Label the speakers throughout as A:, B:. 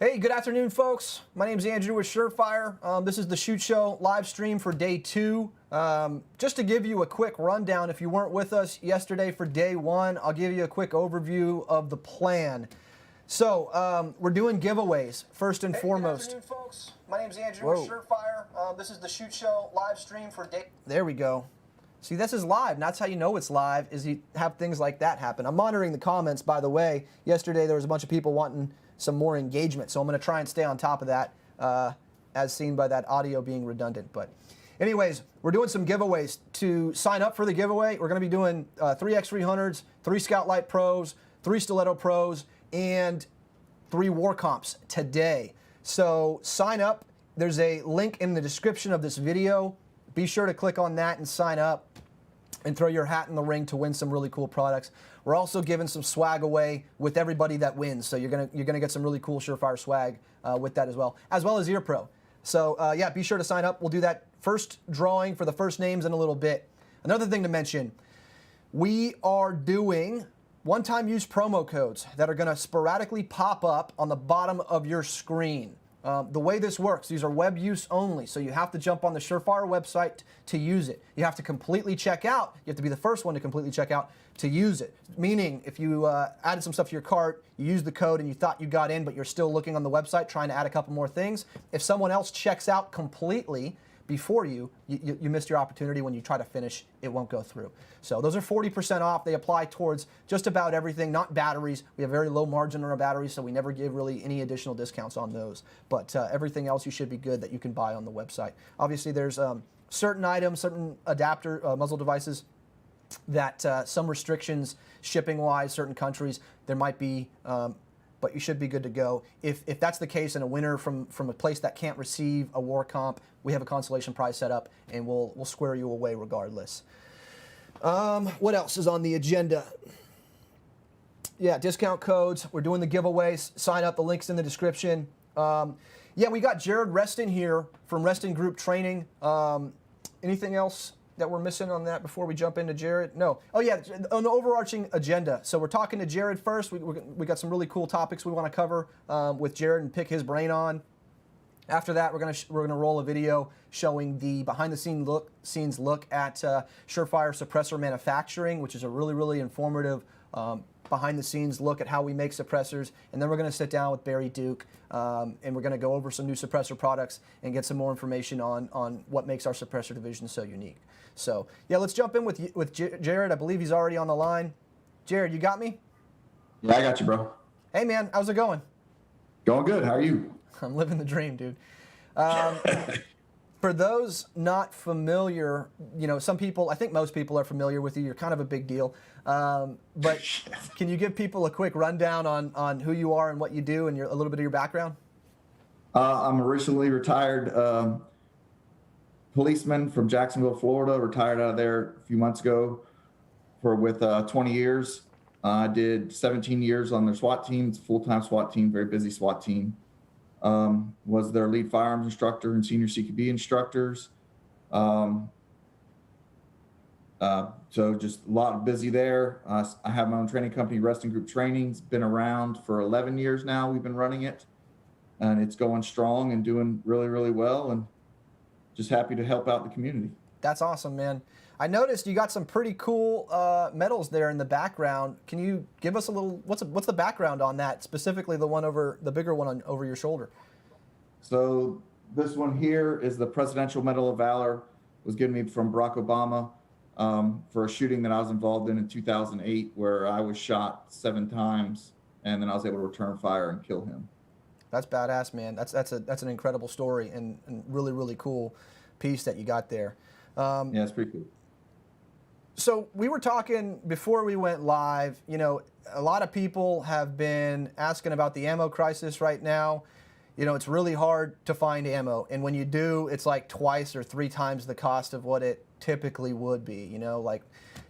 A: Hey, good afternoon, folks. My name's Andrew with SureFire. This is the Shoot Show live stream for day 2. Just to give you a quick rundown, if you weren't with us yesterday for day 1, I'll give you a quick overview of the plan. So, we're doing giveaways, first and foremost.
B: Good afternoon, folks. My name's Andrew with SureFire. This is the Shoot Show live stream for day...
A: There we go. See, this is live, and that's how you know it's live, is you have things like that happen. I'm monitoring the comments, by the way. Yesterday, there was a bunch of people wanting some more engagement, so I'm going to try and stay on top of that, as seen by that audio being redundant. But anyways, we're doing some giveaways. To sign up for the giveaway, we're going to be doing 3 X300s, 3 Scout Light Pros, 3 Stiletto Pros, and 3 War Comps today. So sign up. There's a link in the description of this video. Be sure to click on that and sign up and throw your hat in the ring to win some really cool products. We're also giving some swag away with everybody that wins, so you're gonna get some really cool SureFire swag with that as well as Ear Pro. So yeah, be sure to sign up. We'll do that first drawing for the first names in a little bit. Another thing to mention, we are doing one-time use promo codes that are gonna sporadically pop up on the bottom of your screen. The way this works, these are web use only, so you have to jump on the SureFire website to use it. You have to completely check out. You have to be the first one to completely check out to use it. Meaning, if you added some stuff to your cart, you used the code and you thought you got in, but you're still looking on the website trying to add a couple more things, if someone else checks out completely before you missed your opportunity. When you try to finish, it won't go through. So those are 40% off. They apply towards just about everything, not batteries. We have very low margin on our batteries, so we never give really any additional discounts on those. But everything else you should be good that you can buy on the website. Obviously, there's certain items, certain adapter muzzle devices that some restrictions shipping-wise, certain countries, there might be, but you should be good to go. If that's the case and a winner from a place that can't receive a war comp, we have a consolation prize set up, and we'll square you away regardless. What else is on the agenda? Yeah, discount codes. We're doing the giveaways. Sign up. The link's in the description. Yeah, we got Jared Reston here from Reston Group Training. Anything else that we're missing on that before we jump into Jared? No. Oh yeah, on the overarching agenda. So we're talking to Jared first. We got some really cool topics we want to cover with Jared and pick his brain on. After that, we're gonna roll a video showing the behind-the-scenes look at SureFire suppressor manufacturing, which is a really informative behind-the-scenes look at how we make suppressors. And then we're gonna sit down with Barry Duke and we're gonna go over some new suppressor products and get some more information on what makes our suppressor division so unique. So yeah, let's jump in with Jared. I believe he's already on the line. Jared, you got me?
C: Yeah, I got you, bro.
A: Hey man, how's it going?
C: Going good. How are you?
A: I'm living the dream, dude. For those not familiar, you know, some people, I think most people are familiar with you. You're kind of a big deal. But can you give people a quick rundown on who you are and what you do and a little bit of your background?
C: I'm a recently retired policeman from Jacksonville, Florida. Retired out of there a few months ago with 20 years. I did 17 years on their SWAT team. It's a full-time SWAT team, very busy SWAT team. Was their lead firearms instructor and senior CQB instructors. So just a lot of busy there. I have my own training company, Reston Group Training. It's been around for 11 years now. We've been running it, and it's going strong and doing really well, and just happy to help out the community. That's
A: awesome, man. I noticed you got some pretty cool medals there in the background. Can you give us a little, what's the background on that, specifically the bigger one over your shoulder?
C: So this one here is the Presidential Medal of Valor. It was given me from Barack Obama for a shooting that I was involved in 2008, where I was shot 7 times, and then I was able to return fire and kill him.
A: That's badass, man. That's an incredible story and really cool piece that you got there.
C: Yeah, it's pretty cool.
A: So we were talking before we went live, you know, a lot of people have been asking about the ammo crisis right now. You know, it's really hard to find ammo, and when you do, it's like twice or 3 times the cost of what it typically would be. You know, like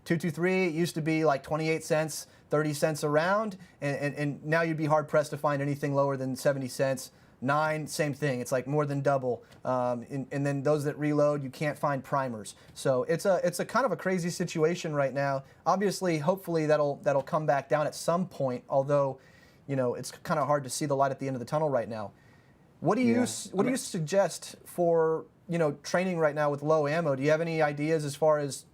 A: 223, it used to be like 28 cents, 30 cents a round, and now you'd be hard pressed to find anything lower than 70 cents. 9, same thing. It's like more than double. And then those that reload, you can't find primers. So it's a kind of a crazy situation right now. Obviously, hopefully that'll come back down at some point. Although, it's kind of hard to see the light at the end of the tunnel right now. What do you do you suggest for training right now with low ammo? Do you have any ideas as far as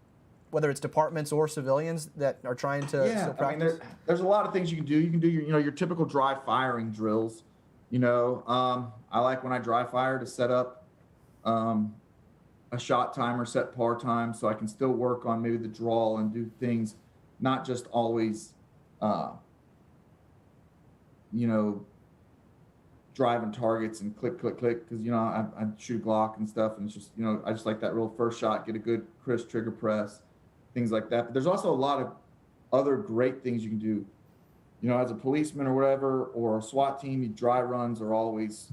A: whether it's departments or civilians that are trying to still practice?
C: There's a lot of things you can do. You can do your typical dry firing drills. I like when I dry fire to set up a shot timer, set par time, so I can still work on maybe the draw and do things, not just always, driving targets and click, click, click. Because I shoot Glock and stuff, and it's just I just like that real first shot, get a good crisp trigger press, things like that. But there's also a lot of other great things you can do. As a policeman or whatever, or a SWAT team, dry runs are always,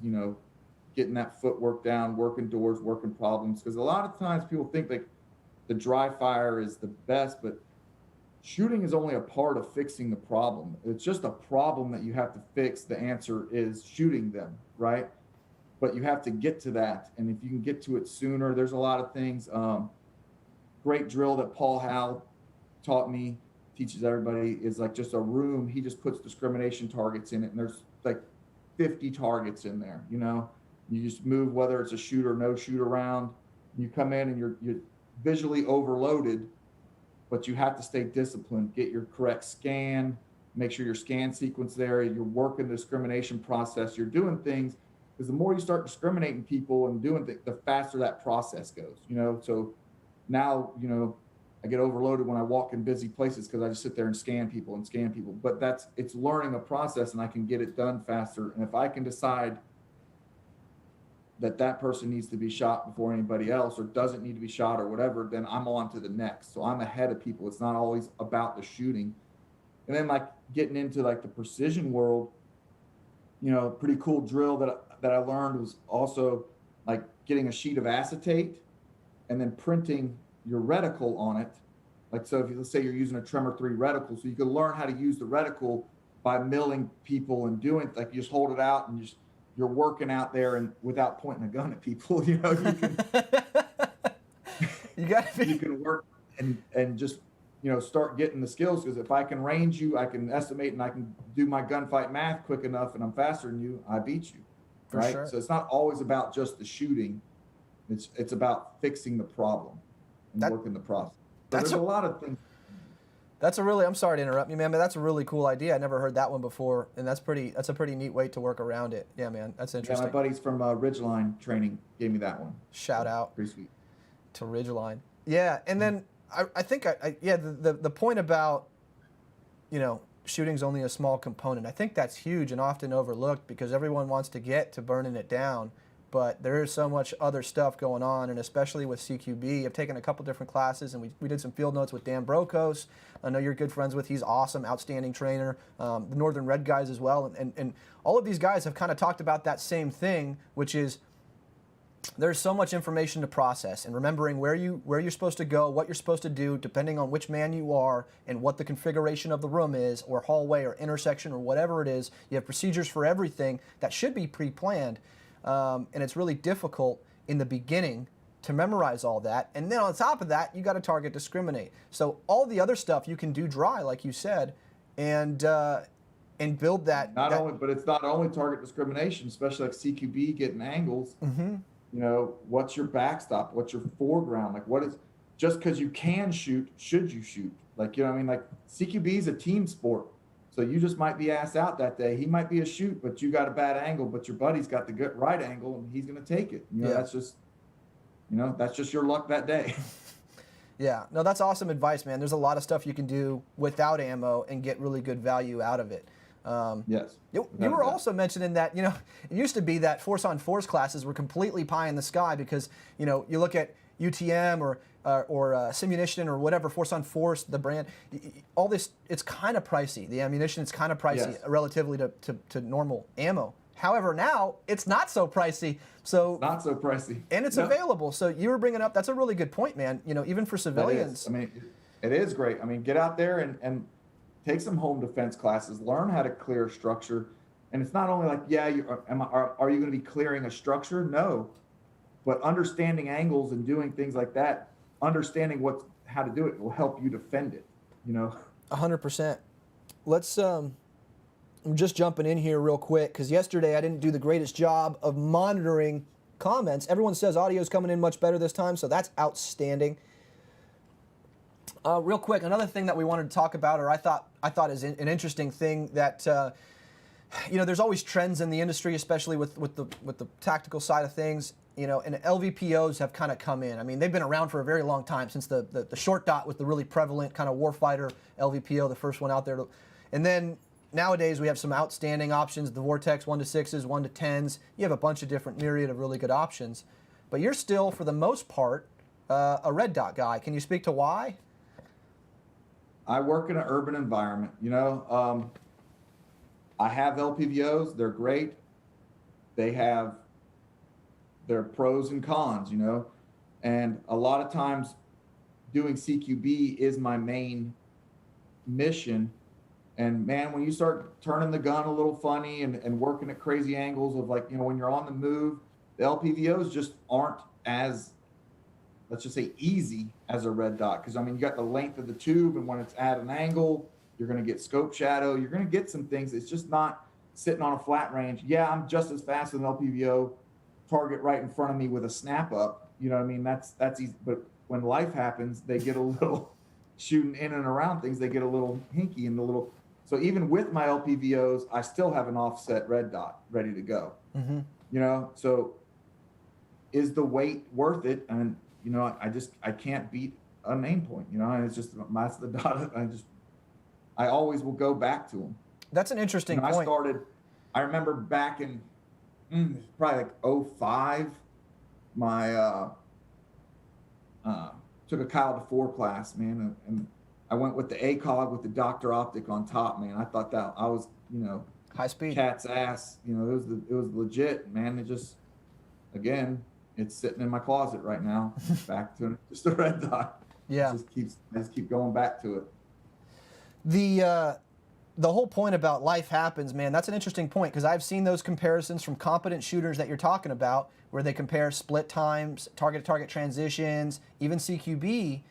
C: getting that footwork down, working doors, working problems. Because a lot of times people think like the dry fire is the best, but shooting is only a part of fixing the problem. It's just a problem that you have to fix. The answer is shooting them, right? But you have to get to that. And if you can get to it sooner, there's a lot of things. Great drill that Paul Howe taught me, teaches everybody, is like just a room. He just puts discrimination targets in it, and there's like 50 targets in there. You just move, whether it's a shoot or no shoot around. You come in and you're visually overloaded, but you have to stay disciplined, get your correct scan, make sure your scan sequence there, you're working the discrimination process, you're doing things, because the more you start discriminating people and doing things, the faster that process goes, So now, I get overloaded when I walk in busy places because I just sit there and scan people. But it's learning a process, and I can get it done faster. And if I can decide that person needs to be shot before anybody else, or doesn't need to be shot or whatever, then I'm on to the next. So I'm ahead of people. It's not always about the shooting. And then like getting into like the precision world, pretty cool drill that I learned was also like getting a sheet of acetate and then printing your reticle on it. Like, so let's say you're using a Tremor 3 reticle, so you can learn how to use the reticle by milling people and doing, like, you just hold it out and you're working out there, and without pointing a gun at people, you can you can work and just start getting the skills. Because if I can range you, I can estimate, and I can do my gunfight math quick enough, and I'm faster than you, I beat you, right? Sure. So it's not always about just the shooting. It's about fixing the problem and working the process. So there's a lot of things.
A: I'm sorry to interrupt you, man, but that's a really cool idea. I never heard that one before, and that's a pretty neat way to work around it. Yeah, man, that's interesting.
C: Yeah, my buddies from Ridgeline Training gave me that one.
A: Shout out.
C: Pretty sweet.
A: To Ridgeline. Yeah, and then I think the point about, shooting's only a small component. I think that's huge and often overlooked because everyone wants to get to burning it down. But there is so much other stuff going on, and especially with CQB. I've taken a couple different classes, and we did some field notes with Dan Brokos. I know you're good friends with. He's awesome, outstanding trainer. The Northern Red guys as well. And all of these guys have kind of talked about that same thing, which is there's so much information to process, and remembering where you're supposed to go, what you're supposed to do, depending on which man you are and what the configuration of the room is, or hallway or intersection or whatever it is. You have procedures for everything that should be pre-planned. And it's really difficult in the beginning to memorize all that. And then on top of that, you got to target discriminate. So all the other stuff you can do dry, like you said, and build that.
C: But it's not only target discrimination, especially like CQB, getting angles.
A: Mm-hmm.
C: What's your backstop? What's your foreground? Like, what is, just because you can shoot, should you shoot? Like, like CQB is a team sport. So you just might be asked out that day. He might be a shoot, but you got a bad angle, but your buddy's got the good right angle, and he's going to take it. That's just your luck that day.
A: Yeah, no, that's awesome advice, man. There's a lot of stuff you can do without ammo and get really good value out of it.
C: Yes.
A: You were also mentioning that, it used to be that force-on-force classes were completely pie in the sky because, you look at UTM or Simunition or whatever, force-on-force, the brand, all this, it's kind of pricey. The ammunition is kind of pricey relatively to normal ammo. However, now it's not so pricey. So
C: not so pricey.
A: And it's available. So you were bringing up, that's a really good point, man. Even for civilians.
C: It is great. Get out there and take some home defense classes, learn how to clear structure. And it's not only like, are you going to be clearing a structure? No. But understanding angles and doing things like that, understanding how to do it will help you defend it,
A: 100%. Let's I'm just jumping in here real quick because yesterday I didn't do the greatest job of monitoring comments. Everyone says audio's coming in much better this time, so that's outstanding. Real quick, another thing that we wanted to talk about, or I thought is an interesting thing that there's always trends in the industry, especially with the tactical side of things. And LVPOs have kind of come in. I mean, they've been around for a very long time, since the short dot was the really prevalent kind of warfighter LVPO, the first one out there. And then nowadays we have some outstanding options, the Vortex 1-6s, 1-10s. You have a bunch of different myriad of really good options. But you're still, for the most part, a red dot guy. Can you speak to why?
C: I work in an urban environment, I have LPVOs, they're great. They have their pros and cons, and a lot of times doing CQB is my main mission. And man, when you start turning the gun a little funny and working at crazy angles of when you're on the move, the LPVOs just aren't as, let's just say, easy as a red dot. Because you got the length of the tube, and when it's at an angle, you're going to get scope shadow. You're going to get some things. It's just not sitting on a flat range. Yeah, I'm just as fast as an LPVO target right in front of me with a snap up. That's easy. But when life happens, they get a little shooting in and around things. They get a little hinky and a little. So even with my LPVOs, I still have an offset red dot ready to go.
A: Mm-hmm.
C: So is the weight worth it? And I can't beat a name point. And it's just that's the dot. I always will go back to them.
A: That's an interesting point.
C: I remember back in probably like 05, my took a Kyle DeFore class, man, and I went with the ACOG with the Dr. Optic on top, man. I thought that I was,
A: high speed,
C: cat's ass. It was legit, man. It just, again, it's sitting in my closet right now. Back to just a red dot.
A: Yeah,
C: I just keep going back to it.
A: The whole point about life happens, man, that's an interesting point, because I've seen those comparisons from competent shooters that you're talking about, where they compare split times, target-to-target transitions, even CQB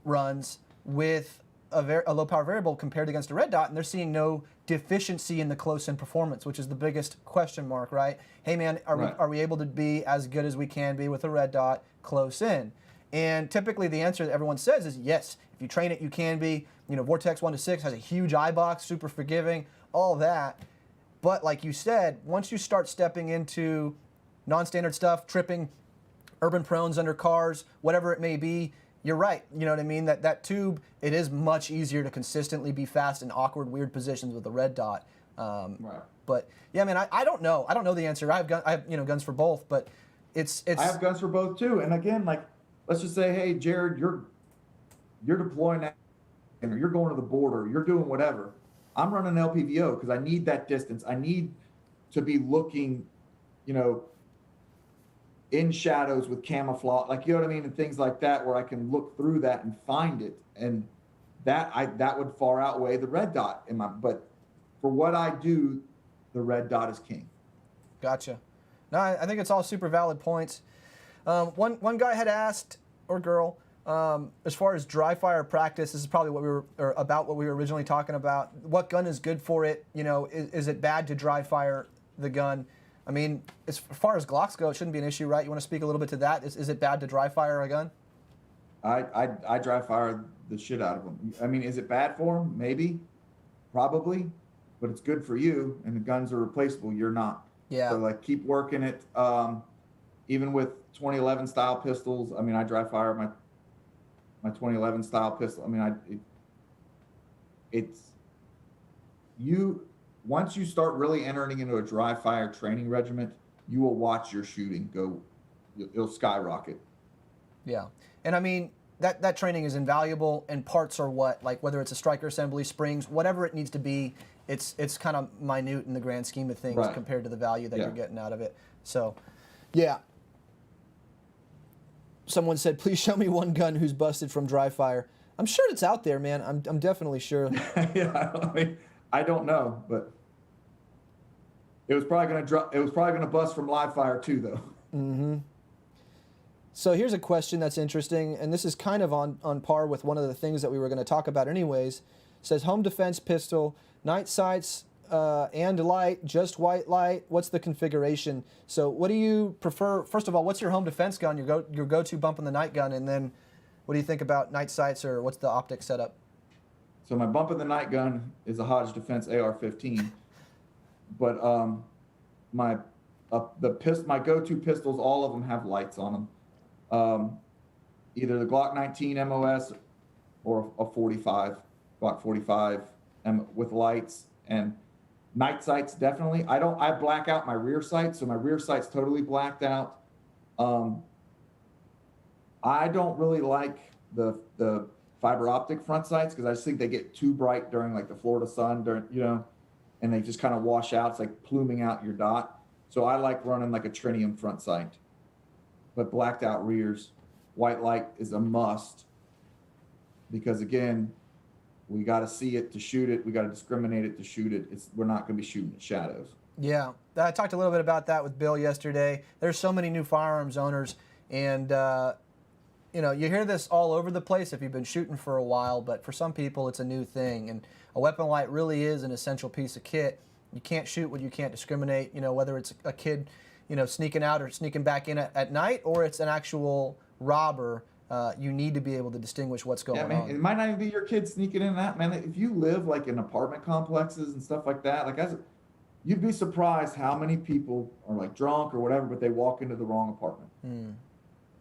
A: runs with a low-power variable compared against a red dot, and they're seeing no deficiency in the close-in performance, which is the biggest question mark, right? Hey, man, are we able to be as good as we can be with a red dot close-in? And typically the answer that everyone says is yes. If you train it, you can be. Vortex 1-6 has a huge eye box, super forgiving, all that. But like you said, once you start stepping into non-standard stuff, tripping, urban prones under cars, whatever it may be, you're right. You know what I mean? That tube, it is much easier to consistently be fast in awkward, weird positions with a red dot.
C: Right.
A: But yeah, man, I don't know. I don't know the answer. I have guns for both, but it's.
C: I have guns for both too. And again, let's just say, hey, Jared, you're deploying that, or you're going to the border, you're doing whatever. I'm running LPVO because I need that distance. I need to be looking, in shadows with camouflage, and things like that, where I can look through that and find it. And that would far outweigh the red dot but for what I do, the red dot is king.
A: Gotcha. No, I think it's all super valid points. One guy had asked, or girl, as far as dry fire practice, this is probably what we were originally talking about. What gun is good for it? Is it bad to dry fire the gun? I mean, as far as Glocks go, it shouldn't be an issue, right? You want to speak a little bit to that? Is it bad to dry fire a gun?
C: I dry fire the shit out of them. I mean, is it bad for them? Maybe, probably, but it's good for you, and the guns are replaceable. You're not.
A: Yeah.
C: So keep working it. Even with 2011 style pistols, I mean, I dry fire my 2011 style pistol. I mean, once you start really entering into a dry fire training regiment, you will watch your shooting it'll skyrocket.
A: Yeah. And I mean, that training is invaluable, and parts are whether it's a striker assembly, springs, whatever it needs to be, it's kind of minute in the grand scheme of things, right, compared to the value that you're getting out of it. So, yeah. Someone said, please show me one gun who's busted from dry fire. I'm sure it's out there, man. I'm definitely sure.
C: Yeah, I don't know, but it was probably going to bust from live fire too, though.
A: Mm-hmm. So here's a question that's interesting, and this is kind of on par with one of the things that we were going to talk about anyways. It says home defense pistol, night sights and light, just white light? What's the configuration? So what do you prefer? First of all, what's your home defense gun, your go-to bump in the night gun? And then what do you think about night sights, or what's the optic setup?
C: So my bump in the night gun is a Hodge Defense AR-15, but my go-to pistols, all of them have lights on them. Either the Glock 19 MOS or a 45, Glock 45 with lights and night sights. Definitely. I black out my rear sight, so my rear sight's totally blacked out. I don't really like the fiber optic front sights because I just think they get too bright during like the Florida sun, and they just kind of wash out. It's like pluming out your dot. So I like running like a tritium front sight, but blacked out rears. White light is a must because, again, we got to see it to shoot it. We got to discriminate it to shoot it. We're not going to be shooting at shadows.
A: Yeah, I talked a little bit about that with Bill yesterday. There's so many new firearms owners, and you hear this all over the place if you've been shooting for a while, but for some people it's a new thing, and a weapon light really is an essential piece of kit. You can't shoot what you can't discriminate, whether it's a kid, sneaking out or sneaking back in at night, or it's an actual robber. You need to be able to distinguish what's going
C: man,
A: on.
C: It might not even be your kid sneaking in and out, man. If you live like in apartment complexes and stuff like that, you'd be surprised how many people are like drunk or whatever, but they walk into the wrong apartment.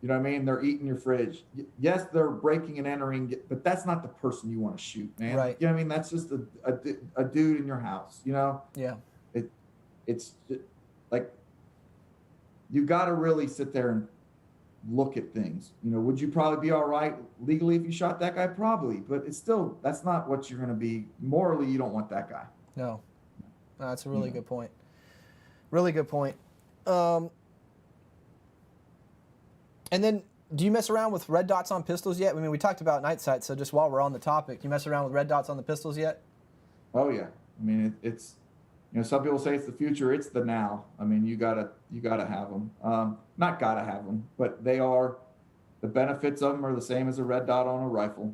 C: You know what I mean? They're eating your fridge. Yes, they're breaking and entering, but that's not the person you want to shoot, man.
A: Right.
C: You know what I mean? That's just a dude in your house,
A: Yeah.
C: It's like, you got to really sit there and look at things. Would you probably be all right legally if you shot that guy? Probably, but it's still, that's not what you're going to be. Morally, you don't want that guy.
A: No. That's a really good point. Really good point. And then, do you mess around with red dots on pistols yet? I mean, we talked about night sight, so just while we're on the topic, do you mess around with red dots on the pistols yet?
C: Oh yeah. I mean, it's some people say it's the future. It's the now. I mean, you gotta have them. Not gotta have them, but they are. The benefits of them are the same as a red dot on a rifle.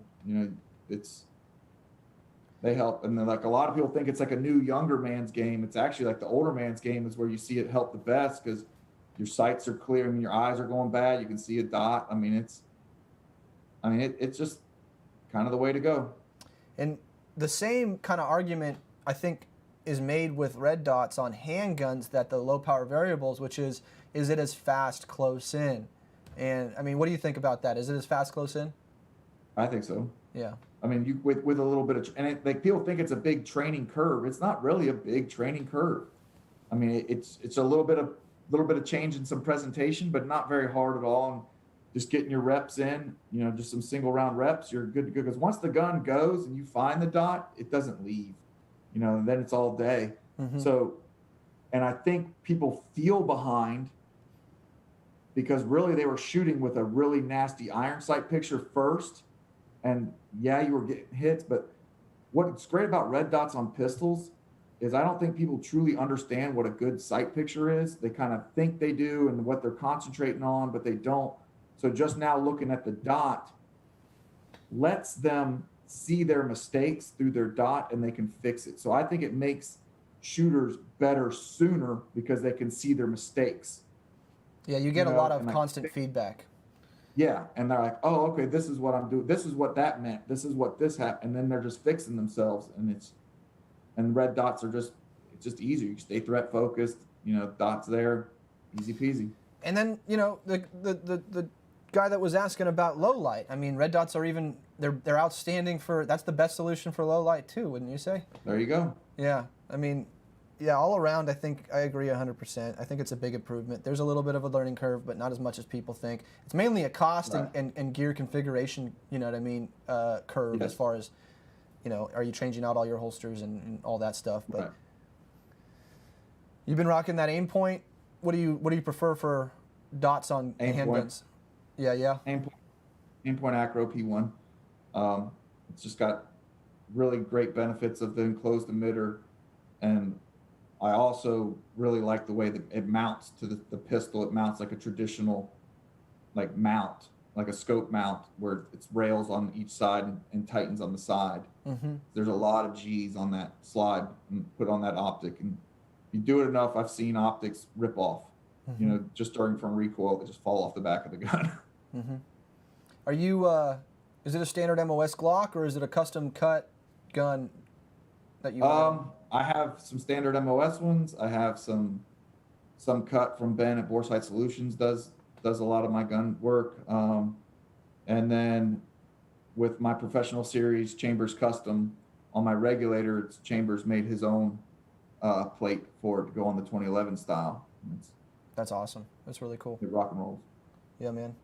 C: They help, and like a lot of people think it's like a new younger man's game. It's actually like the older man's game is where you see it help the best because your sights are clear and your eyes are going bad. You can see a dot. I mean, it's just kind of the way to go.
A: And the same kind of argument, I think, is made with red dots on handguns that the low power variables, which is it as fast close in? And I mean, what do you think about that? Is it as fast close in?
C: I think so.
A: Yeah.
C: I mean, with a little bit of, like people think it's a big training curve. It's not really a big training curve. I mean, it's a little bit of change in some presentation, but not very hard at all. And just getting your reps in, just some single round reps, you're good to go. Because once the gun goes and you find the dot, it doesn't leave, and then it's all day. Mm-hmm. So, and I think people feel behind because really they were shooting with a really nasty iron sight picture first. And yeah, you were getting hits, but what's great about red dots on pistols is I don't think people truly understand what a good sight picture is. They kind of think they do and what they're concentrating on, but they don't. So just now looking at the dot lets them see their mistakes through their dot and they can fix it. So I think it makes shooters better sooner because they can see their mistakes.
A: Yeah, you get a lot of constant feedback.
C: Yeah, and they're like, oh, okay, this is what I'm doing. This is what that meant. This is what this happened. And then they're just fixing themselves. And red dots are it's just easier. You stay threat focused, dots there, easy peasy.
A: And then, the guy that was asking about low light, I mean, red dots are they're outstanding that's the best solution for low light too, wouldn't you say?
C: There you go.
A: Yeah, I mean, yeah, all around, I think I agree 100%. I think it's a big improvement. There's a little bit of a learning curve, but not as much as people think. It's mainly a cost
C: right.
A: and gear configuration, curve
C: yes.
A: as far as, are you changing out all your holsters and all that stuff. But
C: right.
A: You've been rocking that aim point. What do you prefer for dots on handguns? Yeah.
C: Aim point acro P1. It's just got really great benefits of the enclosed emitter, and I also really like the way that it mounts to the pistol. It mounts like a traditional mount. like a scope mount where it's rails on each side and tightens on the side. There's a lot of G's on that slide and put on that optic, and you do it enough, I've seen optics rip off. You know, just starting from recoil, they just fall off the back of the gun.
A: Are you? Is it a standard MOS Glock or is it a custom cut gun that you?
C: I have some standard MOS ones. I have some cut from Ben at Boresight Solutions does a lot of my gun work. And then with my professional series, Chambers Custom, on my regulator, it's Chambers made his own plate for it to go on the 2011 style.
A: That's awesome. That's really cool.
C: It rock and rolls.
A: Yeah, man.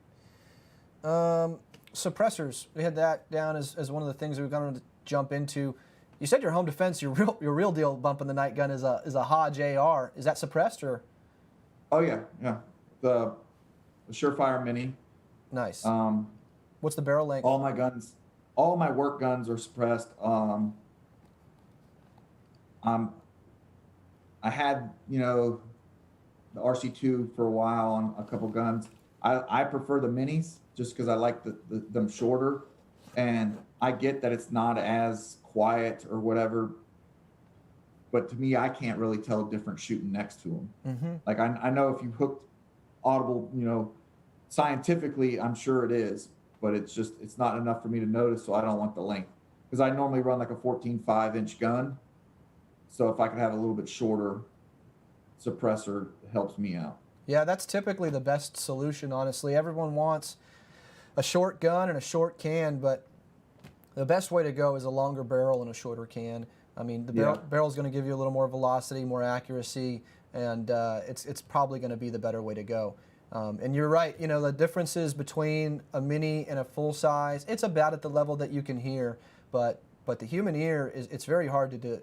A: Suppressors. We had that down as one of the things that we're going to jump into. You said your home defense, your real deal bump in the night gun is a Hodge AR. Is that suppressed or?
C: Oh yeah. The SureFire Mini. Nice.
A: What's the barrel length?
C: All my work guns are suppressed. I had, the RC2 for a while on a couple guns. I prefer the minis just because I like them shorter, and I get that it's not as quiet or whatever, but to me, I can't really tell a difference shooting next to them. Like I know if you hooked audible, scientifically, I'm sure it is, but it's not enough for me to notice, so I don't want the length. Because I normally run like a 14.5-inch gun, so if I could have a little bit shorter suppressor, it helps me out.
A: Yeah, that's typically the best solution, honestly. Everyone wants a short gun and a short can, but the best way to go is a longer barrel and a shorter can. I mean, the barrel is going to give you a little more velocity, more accuracy, and it's probably going to be the better way to go. And you're right, the differences between a mini and a full size, it's about at the level that you can hear, but the human ear it's very hard to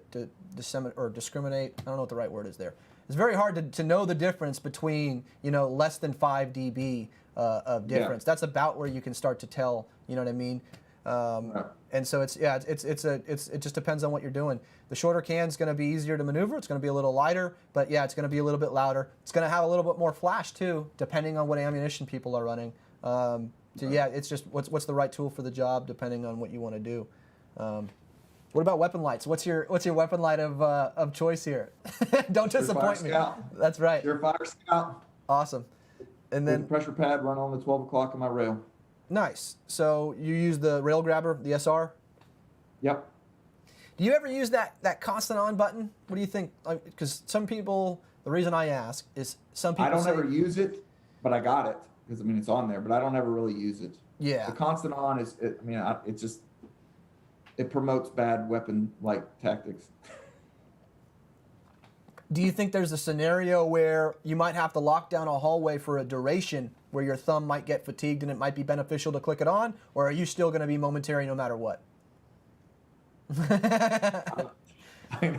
A: discriminate. I don't know what the right word is there. It's very hard to know the difference between less than 5 dB of difference. That's about where you can start to tell. You know what I mean? And so it just depends on what you're doing. The shorter can's going to be easier to maneuver. It's going to be a little lighter, but yeah, it's going to be a little bit louder. It's going to have a little bit more flash too, depending on what ammunition people are running. Yeah, it's just what's the right tool for the job, depending on what you want to do. What about weapon lights? What's your weapon light of choice here? Don't disappoint me.
C: Scout.
A: That's right.
C: SureFire Scout.
A: Awesome. And then
C: the pressure pad run on the 12 o'clock on my rail.
A: Nice. So you use the rail grabber, the SR?
C: Yep.
A: Do you ever use that constant on button? What do you think? Because some people, the reason I ask is some people
C: I don't ever use it, but I got it because it's on there, but I don't ever really use it.
A: Yeah.
C: The constant on it promotes bad weapon-like tactics.
A: Do you think there's a scenario where you might have to lock down a hallway for a duration where your thumb might get fatigued and it might be beneficial to click it on, or are you still going to be momentary no matter what?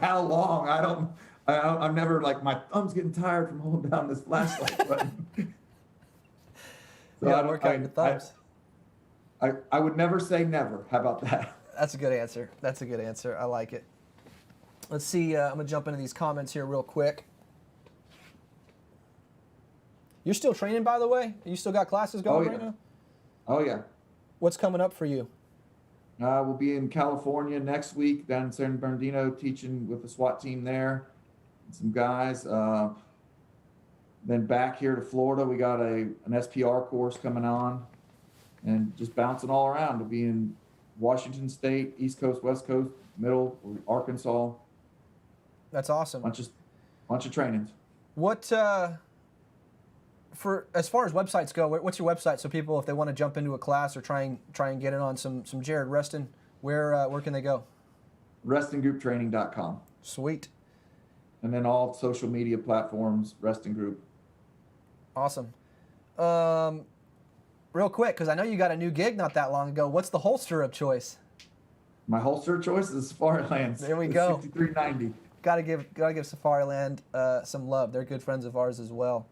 C: How long? I'm never my thumb's getting tired from holding down this flashlight button.
A: So work out your thumbs.
C: I would never say never. How about that?
A: That's a good answer. That's a good answer. I like it. Let's see. I'm going to jump into these comments here real quick. You're still training, by the way? You still got classes going right now?
C: Oh, yeah.
A: What's coming up for you?
C: We'll be in California next week, down in San Bernardino, teaching with the SWAT team there. And some guys. Then back here to Florida, we got an SPR course coming on. And just bouncing all around to be in Washington State, East Coast, West Coast, Middle, Arkansas.
A: That's awesome.
C: Bunch of trainings.
A: What for as far as websites go? What's your website so people, if they want to jump into a class or try and get in on some Jared Reston, where can they go?
C: RestonGroupTraining.com.
A: Sweet.
C: And then all social media platforms, Reston Group.
A: Awesome. Real quick, because I know you got a new gig not that long ago. What's the holster of choice?
C: My holster of choice is Safariland.
A: There we go.
C: 6390.
A: Gotta give Safariland some love. They're good friends of ours as well.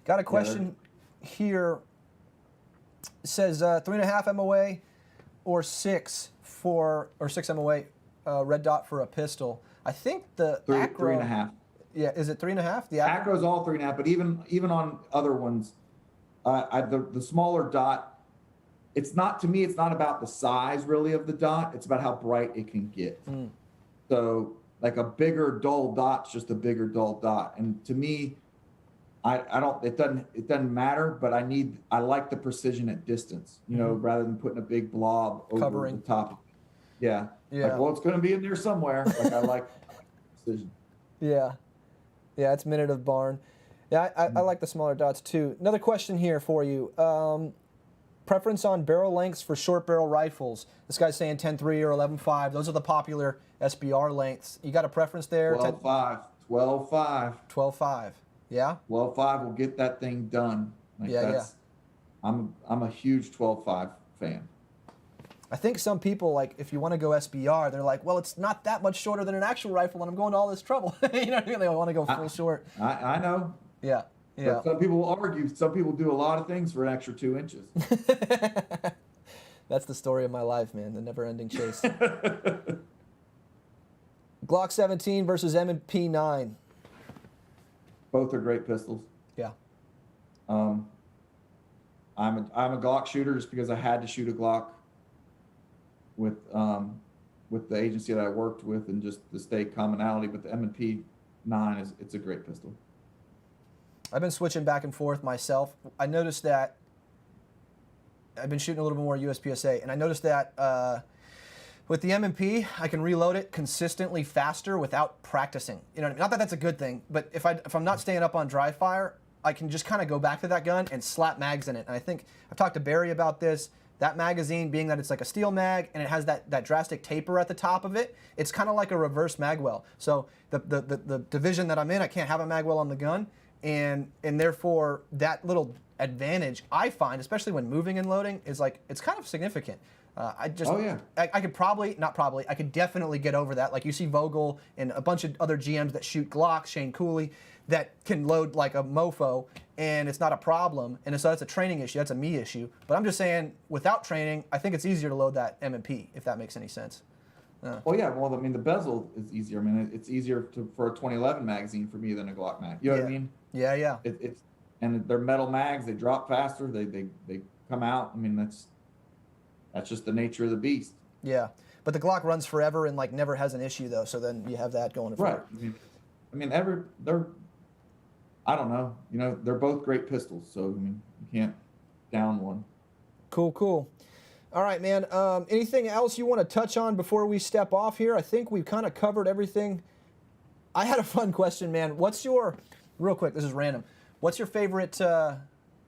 A: Got a question here. It says 3.5 MOA or 6 MOA red dot for a pistol. I think the Acro
C: 3.5.
A: Yeah, is it 3.5? The
C: Acro's all 3.5, but even on other ones, the smaller dot it's not, to me, it's not about the size really of the dot. It's about how bright it can get. So like a bigger dull dot's just a bigger dull dot. And to me, it doesn't matter, but I like the precision at distance, you know, rather than putting a big blob over
A: Covering.
C: the top. Yeah.
A: Yeah.
C: Like, well, it's going to be in there somewhere. Like I like precision.
A: Yeah. Yeah, it's minute of barn. Yeah, I like the smaller dots too. Another question here for you. Preference on barrel lengths for short barrel rifles. This guy's saying 10.3 or 11.5. Those are the popular SBR lengths. You got a preference there?
C: 12.5. 12.5.
A: 12.5. Yeah?
C: 12.5 will get that thing done. Like I'm a huge 12.5 fan.
A: I think some people, like, if you want to go SBR, they're like, well, it's not that much shorter than an actual rifle, and I'm going to all this trouble. You know what I mean? They want to go full short.
C: I know.
A: Yeah. Yeah.
C: But some people will argue. Some people do a lot of things for an extra 2 inches.
A: That's the story of my life, man. The never-ending chase. Glock 17 versus M&P 9.
C: Both are great pistols.
A: Yeah.
C: I'm a Glock shooter just because I had to shoot a Glock with the agency that I worked with and just the state commonality. But the M&P 9 it's a great pistol.
A: I've been switching back and forth myself. I noticed that I've been shooting a little bit more USPSA, and I noticed that with the M&P, I can reload it consistently faster without practicing. You know what I mean? Not that that's a good thing, but if I'm not staying up on dry fire, I can just kind of go back to that gun and slap mags in it. And I think I've talked to Barry about this. That magazine, being that it's like a steel mag and it has that drastic taper at the top of it, it's kind of like a reverse magwell. So the division that I'm in, I can't have a magwell on the gun. And therefore, that little advantage I find, especially when moving and loading, is like, it's kind of significant. I could I could definitely get over that. Like you see Vogel and a bunch of other GMs that shoot Glocks, Shane Cooley, that can load like a mofo, and it's not a problem. And so that's a training issue. That's a me issue. But I'm just saying, without training, I think it's easier to load that M&P, if that makes any sense.
C: Well, yeah. Well, I mean, the bezel is easier. I mean, it's easier for a 2011 magazine for me than a Glock mag. You know what I mean?
A: Yeah.
C: And they're metal mags. They drop faster. They come out. I mean, that's just the nature of the beast.
A: Yeah, but the Glock runs forever and like never has an issue though. So then you have that going for
C: right.
A: it.
C: I mean, I don't know. You know, they're both great pistols. So I mean, you can't down one.
A: Cool. All right, man. Anything else you want to touch on before we step off here? I think we've kind of covered everything. I had a fun question, man. Real quick, this is random. What's your favorite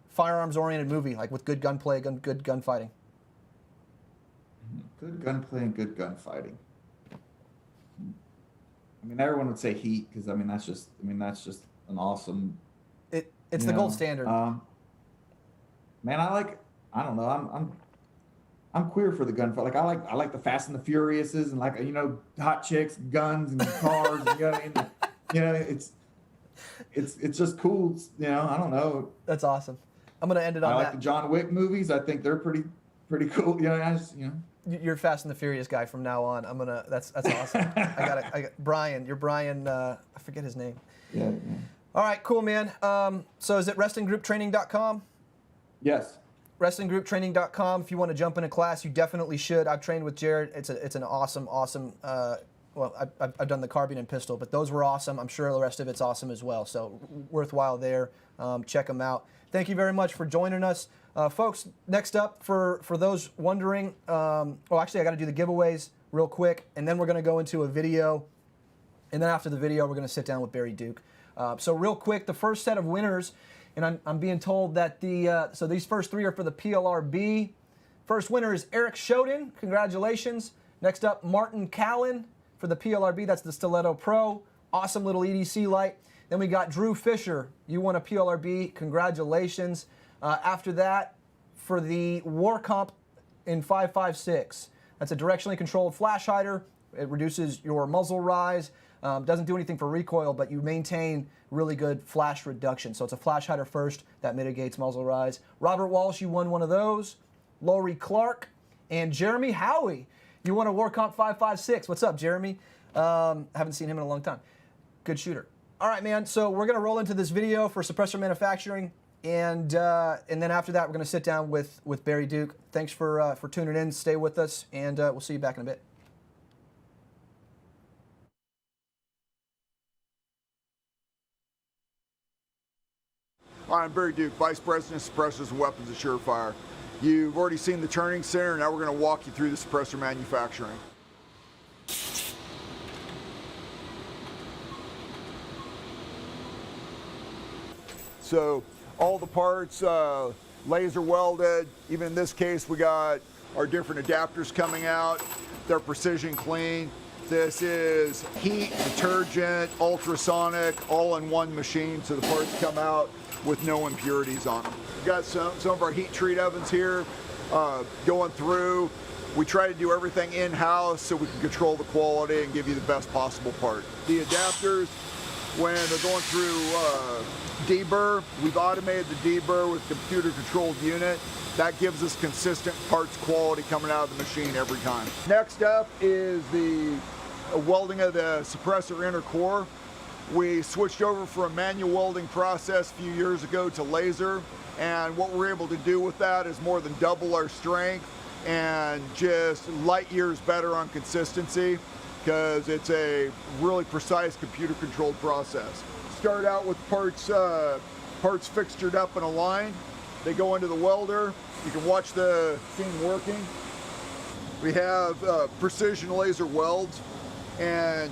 A: firearms-oriented movie, like with good gunplay, good gunfighting?
C: Good gunplay and good gunfighting. I mean, everyone would say Heat because that's just an awesome.
A: It's the gold standard.
C: Man, I don't know. I'm queer for the gunfight. Like I like the Fast and the Furiouses and like hot chicks, guns and cars. It's just cool. I don't know.
A: That's awesome. I'm gonna end it on that.
C: I like the John Wick movies. I think they're pretty cool.
A: You're a Fast and the Furious guy from now on. That's awesome. I got Brian. You're Brian. I forget his name.
C: Yeah.
A: All right, cool, man. So is it wrestlinggrouptraining.com?
C: Yes.
A: Wrestlinggrouptraining.com. If you want to jump in a class, you definitely should. I've trained with Jared. It's an awesome. Well, I've done the carbine and pistol, but those were awesome. I'm sure the rest of it's awesome as well. So worthwhile there. Check them out. Thank you very much for joining us. Folks, next up, for those wondering, actually I got to do the giveaways real quick, and then we're going to go into a video, and then after the video, we're going to sit down with Barry Duke. So real quick, the first set of winners, and I'm being told that so these first three are for the PLRB. First winner is Eric Shoden. Congratulations. Next up, Martin Callan for the PLRB. That's the Stiletto Pro. Awesome little EDC light. Then we got Drew Fisher. You won a PLRB. Congratulations. After that, for the War Comp in 5.56. That's a directionally controlled flash hider. It reduces your muzzle rise. Doesn't do anything for recoil, but you maintain really good flash reduction. So it's a flash hider first that mitigates muzzle rise. Robert Walsh, you won one of those. Laurie Clark and Jeremy Howie. You won a War Comp 5.56. What's up, Jeremy? Haven't seen him in a long time. Good shooter. All right, man. So we're going to roll into this video for Suppressor Manufacturing. And then after that, we're going to sit down with Barry Duke. Thanks for tuning in. Stay with us, and we'll see you back in a bit.
D: Hi, I'm Barry Duke, Vice President of Suppressors and Weapons at SureFire. You've already seen the turning center. Now we're going to walk you through the suppressor manufacturing. So all the parts laser welded. Even in this case, we got our different adapters coming out. They're precision clean. This is heat, detergent, ultrasonic, all in one machine, so the parts come out with no impurities on them. We've got some of our heat treat ovens here going through. We try to do everything in-house so we can control the quality and give you the best possible part. The adapters, when they're going through deburr, we've automated the deburr with a computer-controlled unit. That gives us consistent parts quality coming out of the machine every time. Next up is the welding of the suppressor inner core. We switched over from a manual welding process a few years ago to laser, and what we're able to do with that is more than double our strength and just light years better on consistency, because it's a really precise computer-controlled process. Start out with parts fixtured up in a line. They go into the welder. You can watch the thing working. We have precision laser welds, and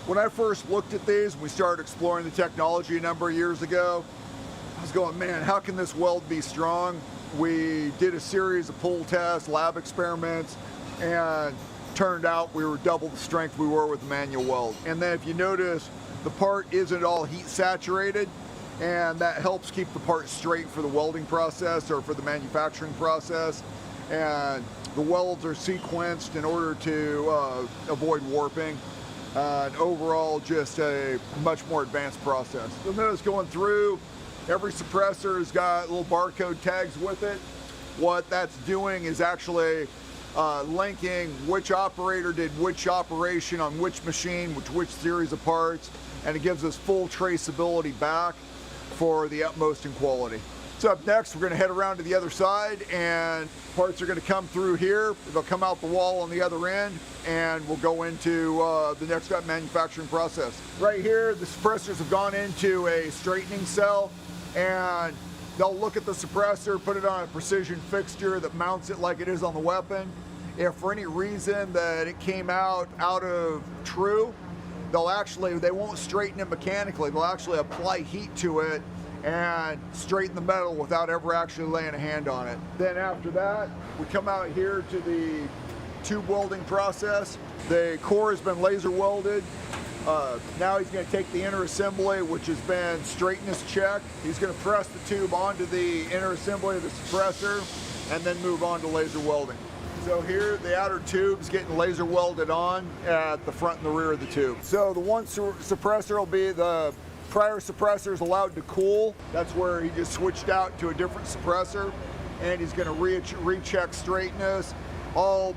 D: when I first looked at these, we started exploring the technology a number of years ago, I was going, man, how can this weld be strong? We did a series of pull tests, lab experiments, and turned out we were double the strength we were with the manual weld. And then if you notice, the part isn't all heat saturated, and that helps keep the part straight for the welding process or for the manufacturing process. And the welds are sequenced in order to avoid warping. And overall, just a much more advanced process. You'll notice going through, every suppressor has got little barcode tags with it. What that's doing is actually linking which operator did which operation on which machine, which series of parts, and it gives us full traceability back for the utmost in quality. So up next, we're going to head around to the other side, and parts are going to come through here. They'll come out the wall on the other end, and we'll go into the next manufacturing process. Right here, the suppressors have gone into a straightening cell, and they'll look at the suppressor, put it on a precision fixture that mounts it like it is on the weapon. If for any reason that it came out of true, they won't straighten it mechanically. They'll actually apply heat to it and straighten the metal without ever actually laying a hand on it. Then after that, we come out here to the tube welding process. The core has been laser welded. Now he's going to take the inner assembly, which has been straightness checked. He's going to press the tube onto the inner assembly of the suppressor and then move on to laser welding. So here, the outer tube's getting laser welded on at the front and the rear of the tube. So the one suppressor will be the prior suppressor is allowed to cool. That's where he just switched out to a different suppressor, and he's going to recheck straightness, all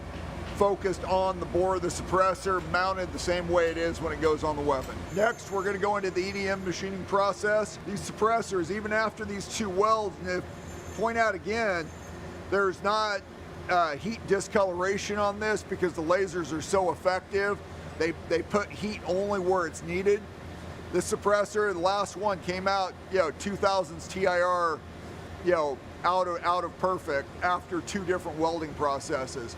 D: focused on the bore of the suppressor, mounted the same way it is when it goes on the weapon. Next, we're going to go into the EDM machining process. These suppressors, even after these two welds, and point out again, there's not heat discoloration on this because the lasers are so effective. They put heat only where it's needed. This suppressor, the last one came out, 2000s TIR, out of perfect after two different welding processes.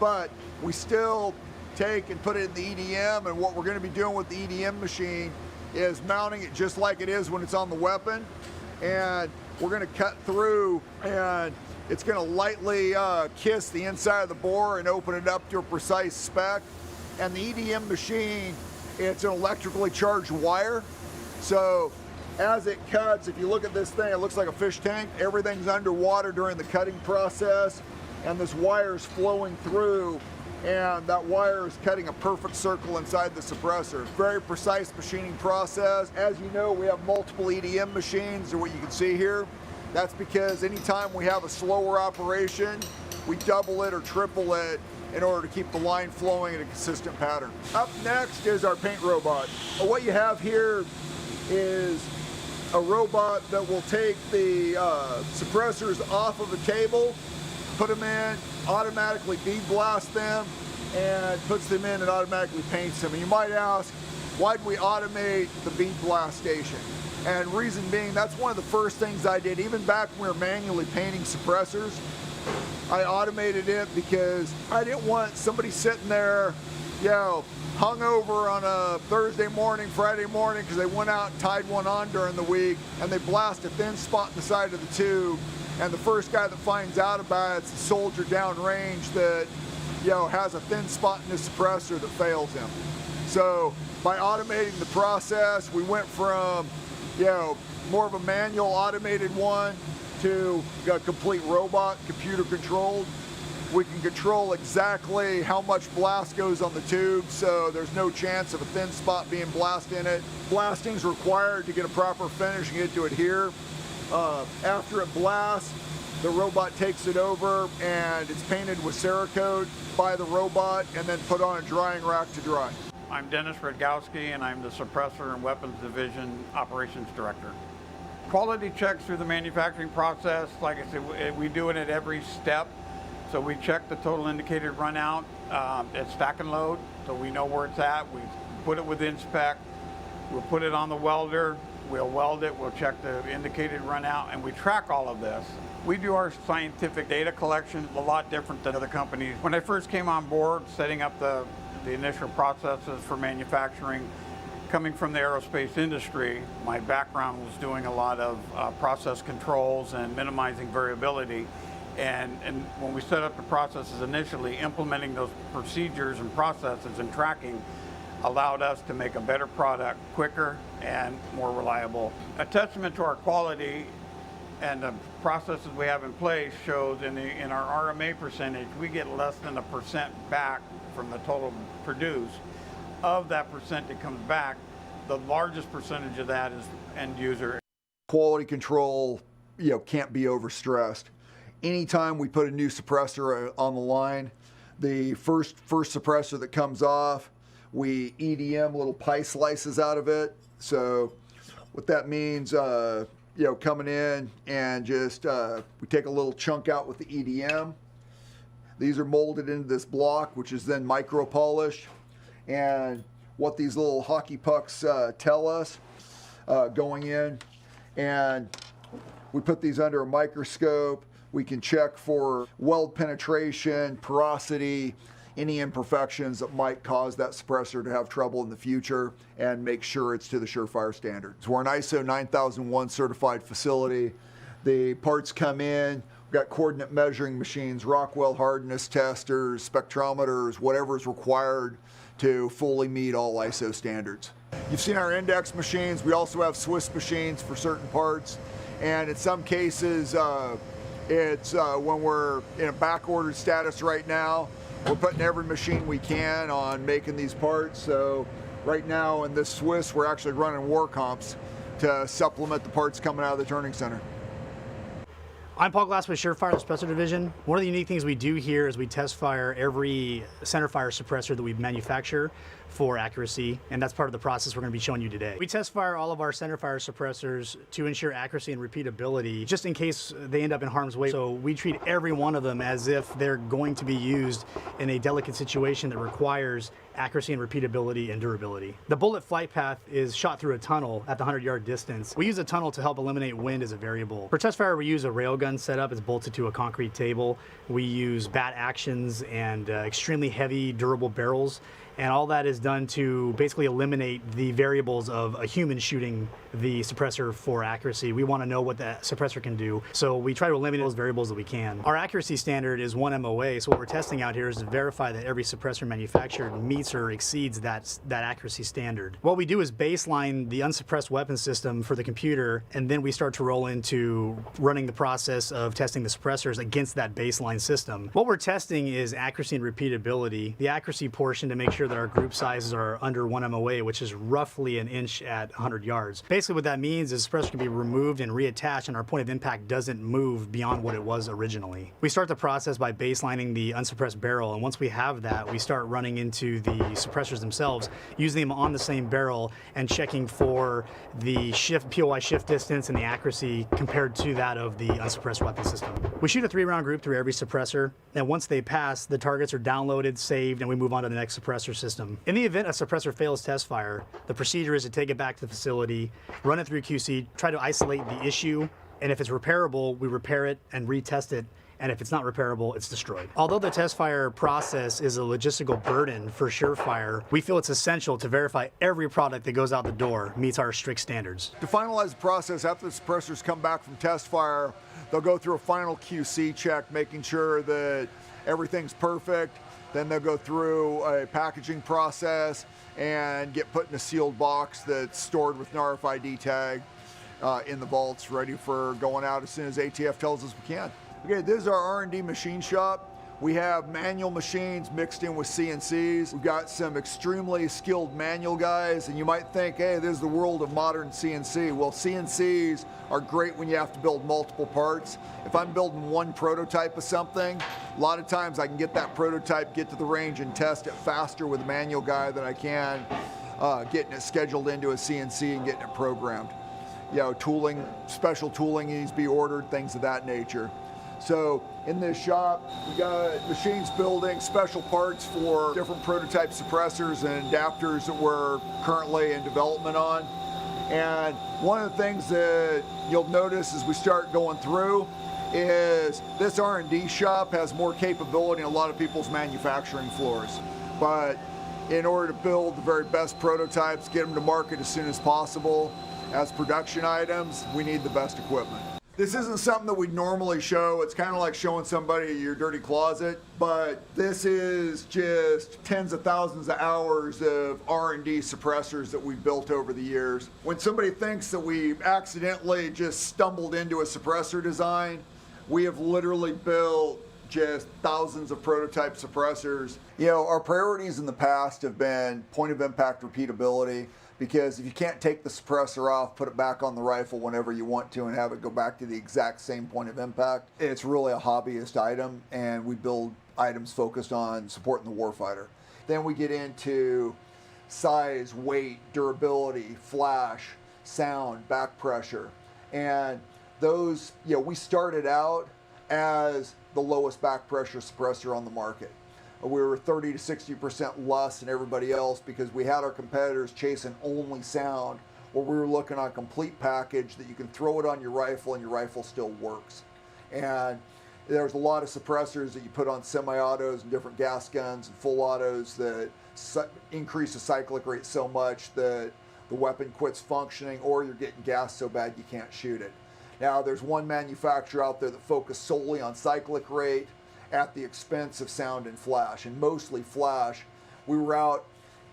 D: But we still take and put it in the EDM, and what we're going to be doing with the EDM machine is mounting it just like it is when it's on the weapon, and we're going to cut through, and it's going to lightly kiss the inside of the bore and open it up to a precise spec. And the EDM machine, it's an electrically charged wire. So as it cuts, if you look at this thing, it looks like a fish tank. Everything's underwater during the cutting process, and this wire is flowing through, and that wire is cutting a perfect circle inside the suppressor. Very precise machining process. As you know, we have multiple EDM machines, or what you can see here. That's because anytime we have a slower operation, we double it or triple it in order to keep the line flowing in a consistent pattern. Up next is our paint robot. What you have here is a robot that will take the suppressors off of a table, put them in, automatically bead blast them, and puts them in and automatically paints them. And you might ask, why did we automate the bead blast station? And reason being, that's one of the first things I did, even back when we were manually painting suppressors. I automated it because I didn't want somebody sitting there, you know, hungover on a Thursday morning, Friday morning, because they went out and tied one on during the week, and they blast a thin spot in the side of the tube, and the first guy that finds out about it's a soldier downrange that, you know, has a thin spot in his suppressor that fails him. So by automating the process, we went from, you know, more of a manual automated one to a complete robot, computer controlled. We can control exactly how much blast goes on the tube, so there's no chance of a thin spot being blasted in it. Blasting is required to get a proper finish and get it to adhere. After it blasts, the robot takes it over and it's painted with Cerakote by the robot and then put on a drying rack to dry.
E: I'm Dennis Redgowski, and I'm the Suppressor and Weapons Division Operations Director. Quality checks through the manufacturing process. Like I said, we do it at every step. So we check the total indicated run out at stack and load, so we know where it's at. We put it within spec. We'll put it on the welder. We'll weld it. We'll check the indicated run out, and we track all of this. We do our scientific data collection a lot different than other companies. When I first came on board, setting up the initial processes for manufacturing, coming from the aerospace industry, my background was doing a lot of process controls and minimizing variability. And when we set up the processes initially, implementing those procedures and processes and tracking allowed us to make a better product quicker and more reliable. A testament to our quality and the processes we have in place shows in our RMA percentage, we get less than 1% back from the total produced. Of that percent that comes back, the largest percentage of that is end user.
D: Quality control, you know, can't be overstressed. Anytime we put a new suppressor on the line, the first suppressor that comes off, we EDM little pie slices out of it. So what that means, you know, coming in and just, we take a little chunk out with the EDM. These are molded into this block, which is then micro polished. And what these little hockey pucks tell us going in, and we put these under a microscope. We can check for weld penetration, porosity, any imperfections that might cause that suppressor to have trouble in the future, and make sure it's to the SureFire standards. We're an ISO 9001 certified facility. The parts come in, we've got coordinate measuring machines, Rockwell hardness testers, spectrometers, whatever is required to fully meet all ISO standards. You've seen our index machines. We also have Swiss machines for certain parts, and in some cases, it's when we're in a back-ordered status right now, we're putting every machine we can on making these parts. So right now in this Swiss, we're actually running war comps to supplement the parts coming out of the turning center.
F: I'm Paul Glass with SureFire, the suppressor division. One of the unique things we do here is we test fire every center fire suppressor that we manufacture for accuracy, and that's part of the process we're going to be showing you today. We test fire all of our center fire suppressors to ensure accuracy and repeatability, just in case they end up in harm's way. So we treat every one of them as if they're going to be used in a delicate situation that requires accuracy and repeatability and durability. The bullet flight path is shot through a tunnel at the 100-yard distance. We use a tunnel to help eliminate wind as a variable. For test fire, we use a railgun setup. It's bolted to a concrete table. We use bat actions and extremely heavy, durable barrels. And all that is done to basically eliminate the variables of a human shooting the suppressor for accuracy. We want to know what that suppressor can do, so we try to eliminate those variables that we can. Our accuracy standard is 1 MOA, so what we're testing out here is to verify that every suppressor manufactured meets or exceeds that accuracy standard. What we do is baseline the unsuppressed weapon system for the computer, and then we start to roll into running the process of testing the suppressors against that baseline system. What we're testing is accuracy and repeatability. The accuracy portion to make sure sure that our group sizes are under 1 MOA, which is roughly an inch at 100 yards. Basically what that means is suppressor can be removed and reattached, and our point of impact doesn't move beyond what it was originally. We start the process by baselining the unsuppressed barrel, and once we have that, we start running into the suppressors themselves, using them on the same barrel and checking for the POI shift distance and the accuracy compared to that of the unsuppressed weapon system. We shoot a 3-round group through every suppressor, and once they pass, the targets are downloaded, saved, and we move on to the next suppressor system. In the event a suppressor fails test fire, the procedure is to take it back to the facility, run it through QC, try to isolate the issue, and if it's repairable, we repair it and retest it, and if it's not repairable, it's destroyed. Although the test fire process is a logistical burden for SureFire, we feel it's essential to verify every product that goes out the door meets our strict standards.
D: To finalize the process, after the suppressors come back from test fire, they'll go through a final QC check, making sure that everything's perfect. Then they'll go through a packaging process and get put in a sealed box that's stored with an RFID tag in the vaults, ready for going out as soon as ATF tells us we can. Okay, this is our R&D machine shop. We have manual machines mixed in with CNCs. We've got some extremely skilled manual guys, and you might think, hey, this is the world of modern CNC. Well, CNCs are great when you have to build multiple parts. If I'm building one prototype of something, a lot of times I can get that prototype, get to the range and test it faster with a manual guy than I can getting it scheduled into a CNC and getting it programmed. You know, tooling, special tooling needs to be ordered, things of that nature. So in this shop, we got machines building special parts for different prototype suppressors and adapters that we're currently in development on. And one of the things that you'll notice as we start going through is this R&D shop has more capability than a lot of people's manufacturing floors. But in order to build the very best prototypes, get them to market as soon as possible as production items, we need the best equipment. This isn't something that we normally show. It's kind of like showing somebody your dirty closet, but this is just tens of thousands of hours of R&D suppressors that we've built over the years. When somebody thinks that we've accidentally just stumbled into a suppressor design, we have literally built just thousands of prototype suppressors. You know, our priorities in the past have been point of impact repeatability, because if you can't take the suppressor off, put it back on the rifle whenever you want to and have it go back to the exact same point of impact, it's really a hobbyist item, and we build items focused on supporting the warfighter. Then we get into size, weight, durability, flash, sound, back pressure. And those, you know, we started out as the lowest back pressure suppressor on the market. We were 30 to 60% less than everybody else because we had our competitors chasing only sound, where we were looking on a complete package that you can throw it on your rifle and your rifle still works. And there's a lot of suppressors that you put on semi-autos and different gas guns and full autos that increase the cyclic rate so much that the weapon quits functioning, or you're getting gas so bad you can't shoot it. Now, there's one manufacturer out there that focused solely on cyclic rate at the expense of sound and flash, and mostly flash. We were out,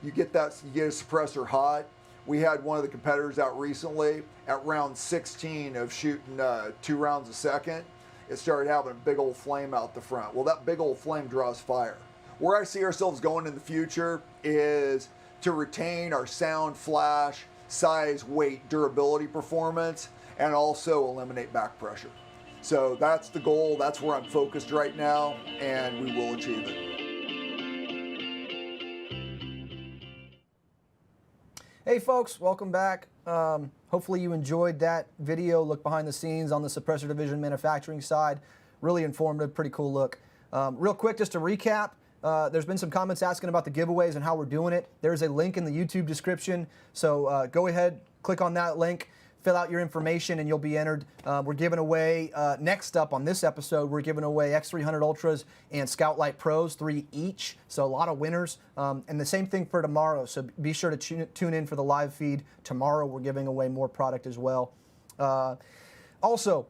D: you get a suppressor hot. We had one of the competitors out recently at round 16 of shooting 2 rounds a second. It started having a big old flame out the front. Well, that big old flame draws fire. Where I see ourselves going in the future is to retain our sound, flash, size, weight, durability, performance, and also eliminate back pressure. So that's the goal, that's where I'm focused right now, and we will achieve it.
A: Hey folks, welcome back. Hopefully you enjoyed that video, look behind the scenes on the suppressor division manufacturing side. Really informative, pretty cool look. Real quick, just to recap, there's been some comments asking about the giveaways and how we're doing it. There's a link in the YouTube description, so go ahead, click on that link, fill out your information, and you'll be entered. We're giving away, next up on this episode, we're giving away X300 Ultras and Scout Light Pros, 3 each, so a lot of winners. And the same thing for tomorrow, so be sure to tune in for the live feed. Tomorrow we're giving away more product as well. Also,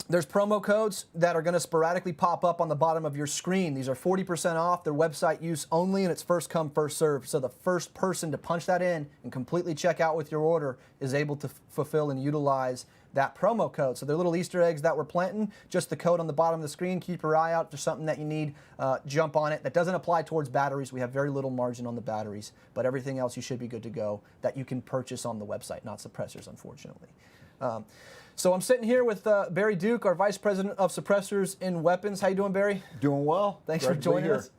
A: there's promo codes that are going to sporadically pop up on the bottom of your screen. These are 40% off. They're website use only, and it's first come, first served. So the first person to punch that in and completely check out with your order is able to fulfill and utilize that promo code. So they're little Easter eggs that we're planting. Just the code on the bottom of the screen. Keep your eye out. If there's something that you need, jump on it. That doesn't apply towards batteries. We have very little margin on the batteries, but everything else you should be good to go that you can purchase on the website, not suppressors, unfortunately. So I'm sitting here with Barry Duke, our Vice President of Suppressors in Weapons. How you doing, Barry?
D: Doing well.
A: Thanks for joining us.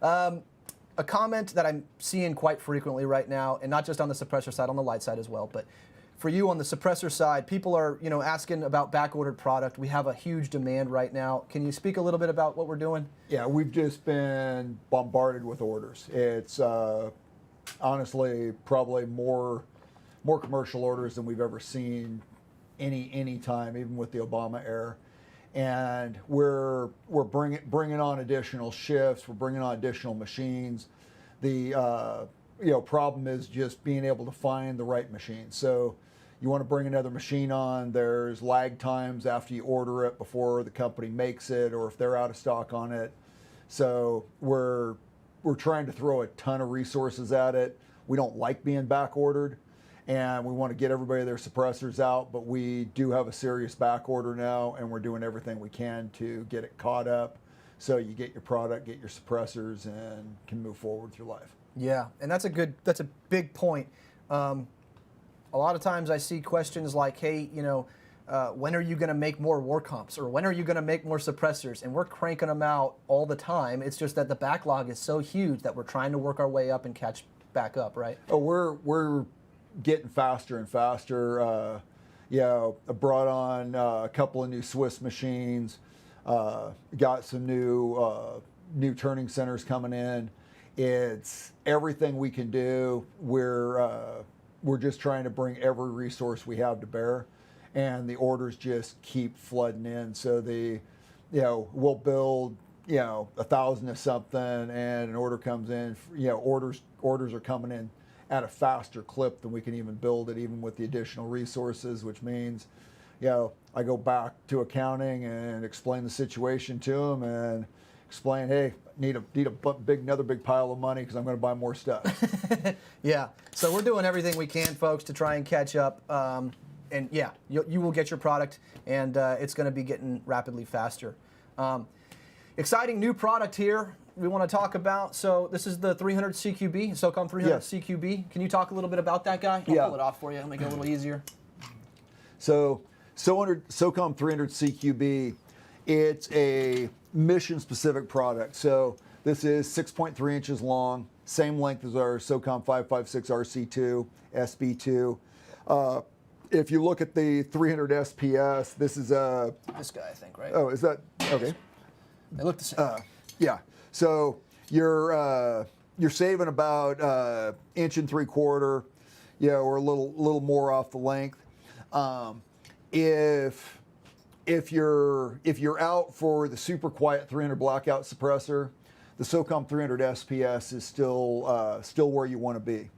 A: A comment that I'm seeing quite frequently right now, and not just on the suppressor side, on the light side as well, but for you on the suppressor side, people are asking about back-ordered product. We have a huge demand right now. Can you speak a little bit about what we're doing?
D: Yeah, we've just been bombarded with orders. It's honestly probably more commercial orders than we've ever seen any time, even with the Obama era. And we're bringing on additional shifts. We're bringing on additional machines. The problem is just being able to find the right machine. So you want to bring another machine on. There's lag times after you order it before the company makes it, or if they're out of stock on it. So we're trying to throw a ton of resources at it. We don't like being back ordered, and we want to get everybody their suppressors out, but we do have a serious back order now, and we're doing everything we can to get it caught up so you get your product, get your suppressors, and can move forward with your life.
A: Yeah, and that's a big point. A lot of times I see questions like, hey, when are you going to make more war comps, or when are you going to make more suppressors? And we're cranking them out all the time. It's just that the backlog is so huge that we're trying to work our way up and catch back up, right?
D: Oh, we're getting faster and faster. I brought on a couple of new Swiss machines. Got some new turning centers coming in. It's everything we can do. We're just trying to bring every resource we have to bear, and the orders just keep flooding in. So we'll build 1,000 of something, and an order comes in. Orders are coming in at a faster clip than we can even build it, even with the additional resources, which means, I go back to accounting and explain the situation to them and explain, hey, need another big pile of money because I'm going to buy more stuff.
A: Yeah, so we're doing everything we can, folks, to try and catch up. And yeah, you will get your product, and it's going to be getting rapidly faster. Exciting new product here we want to talk about. So this is the 300 CQB, SOCOM 300
D: Yes.
A: CQB. Can you talk a little bit about that guy? I'll pull it off for you. I'll make it a little easier.
D: So SOCOM 300 CQB, it's a mission-specific product. So this is 6.3 inches long, same length as our SOCOM 556 RC2, SB2. If you look at the 300 SPS, this is a...
A: This guy, I think, right?
D: Oh, is that... Okay.
A: They look the same.
D: Yeah. So you're saving about 1 3/4 inch, or a little more off the length. If you're out for the super quiet 300 blackout suppressor, the SOCOM 300 SPS is still where you want to be.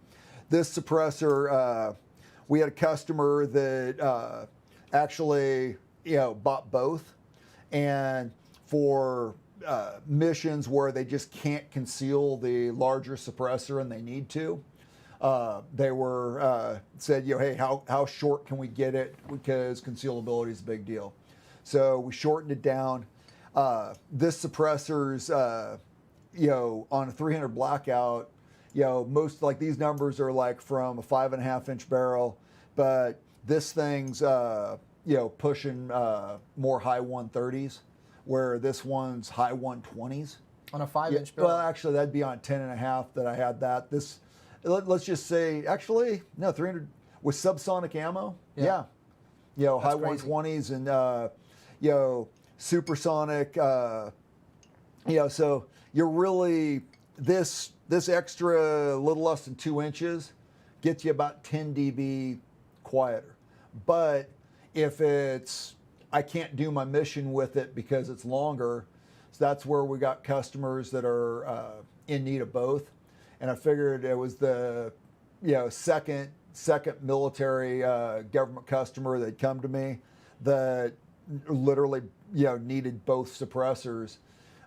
D: This suppressor, we had a customer that actually bought both, and for missions where they just can't conceal the larger suppressor and they need to, they were said, hey, how short can we get it, because concealability is a big deal. So we shortened it down. This suppressor's on a 300 blackout, most like these numbers are like from a 5.5 inch barrel, but this thing's pushing more high 130s, where this one's high 120s.
A: On a 5-inch barrel?
D: Well, actually, that'd be on 10.5 that I had that. Let's just say, actually, no, 300 with subsonic ammo. Yeah. High
A: crazy.
D: 120s and, supersonic. So you're really, this extra little less than 2 inches gets you about 10 dB quieter. But if I can't do my mission with it because it's longer, so that's where we got customers that are in need of both. And I figured it was the second military government customer that come to me that literally needed both suppressors.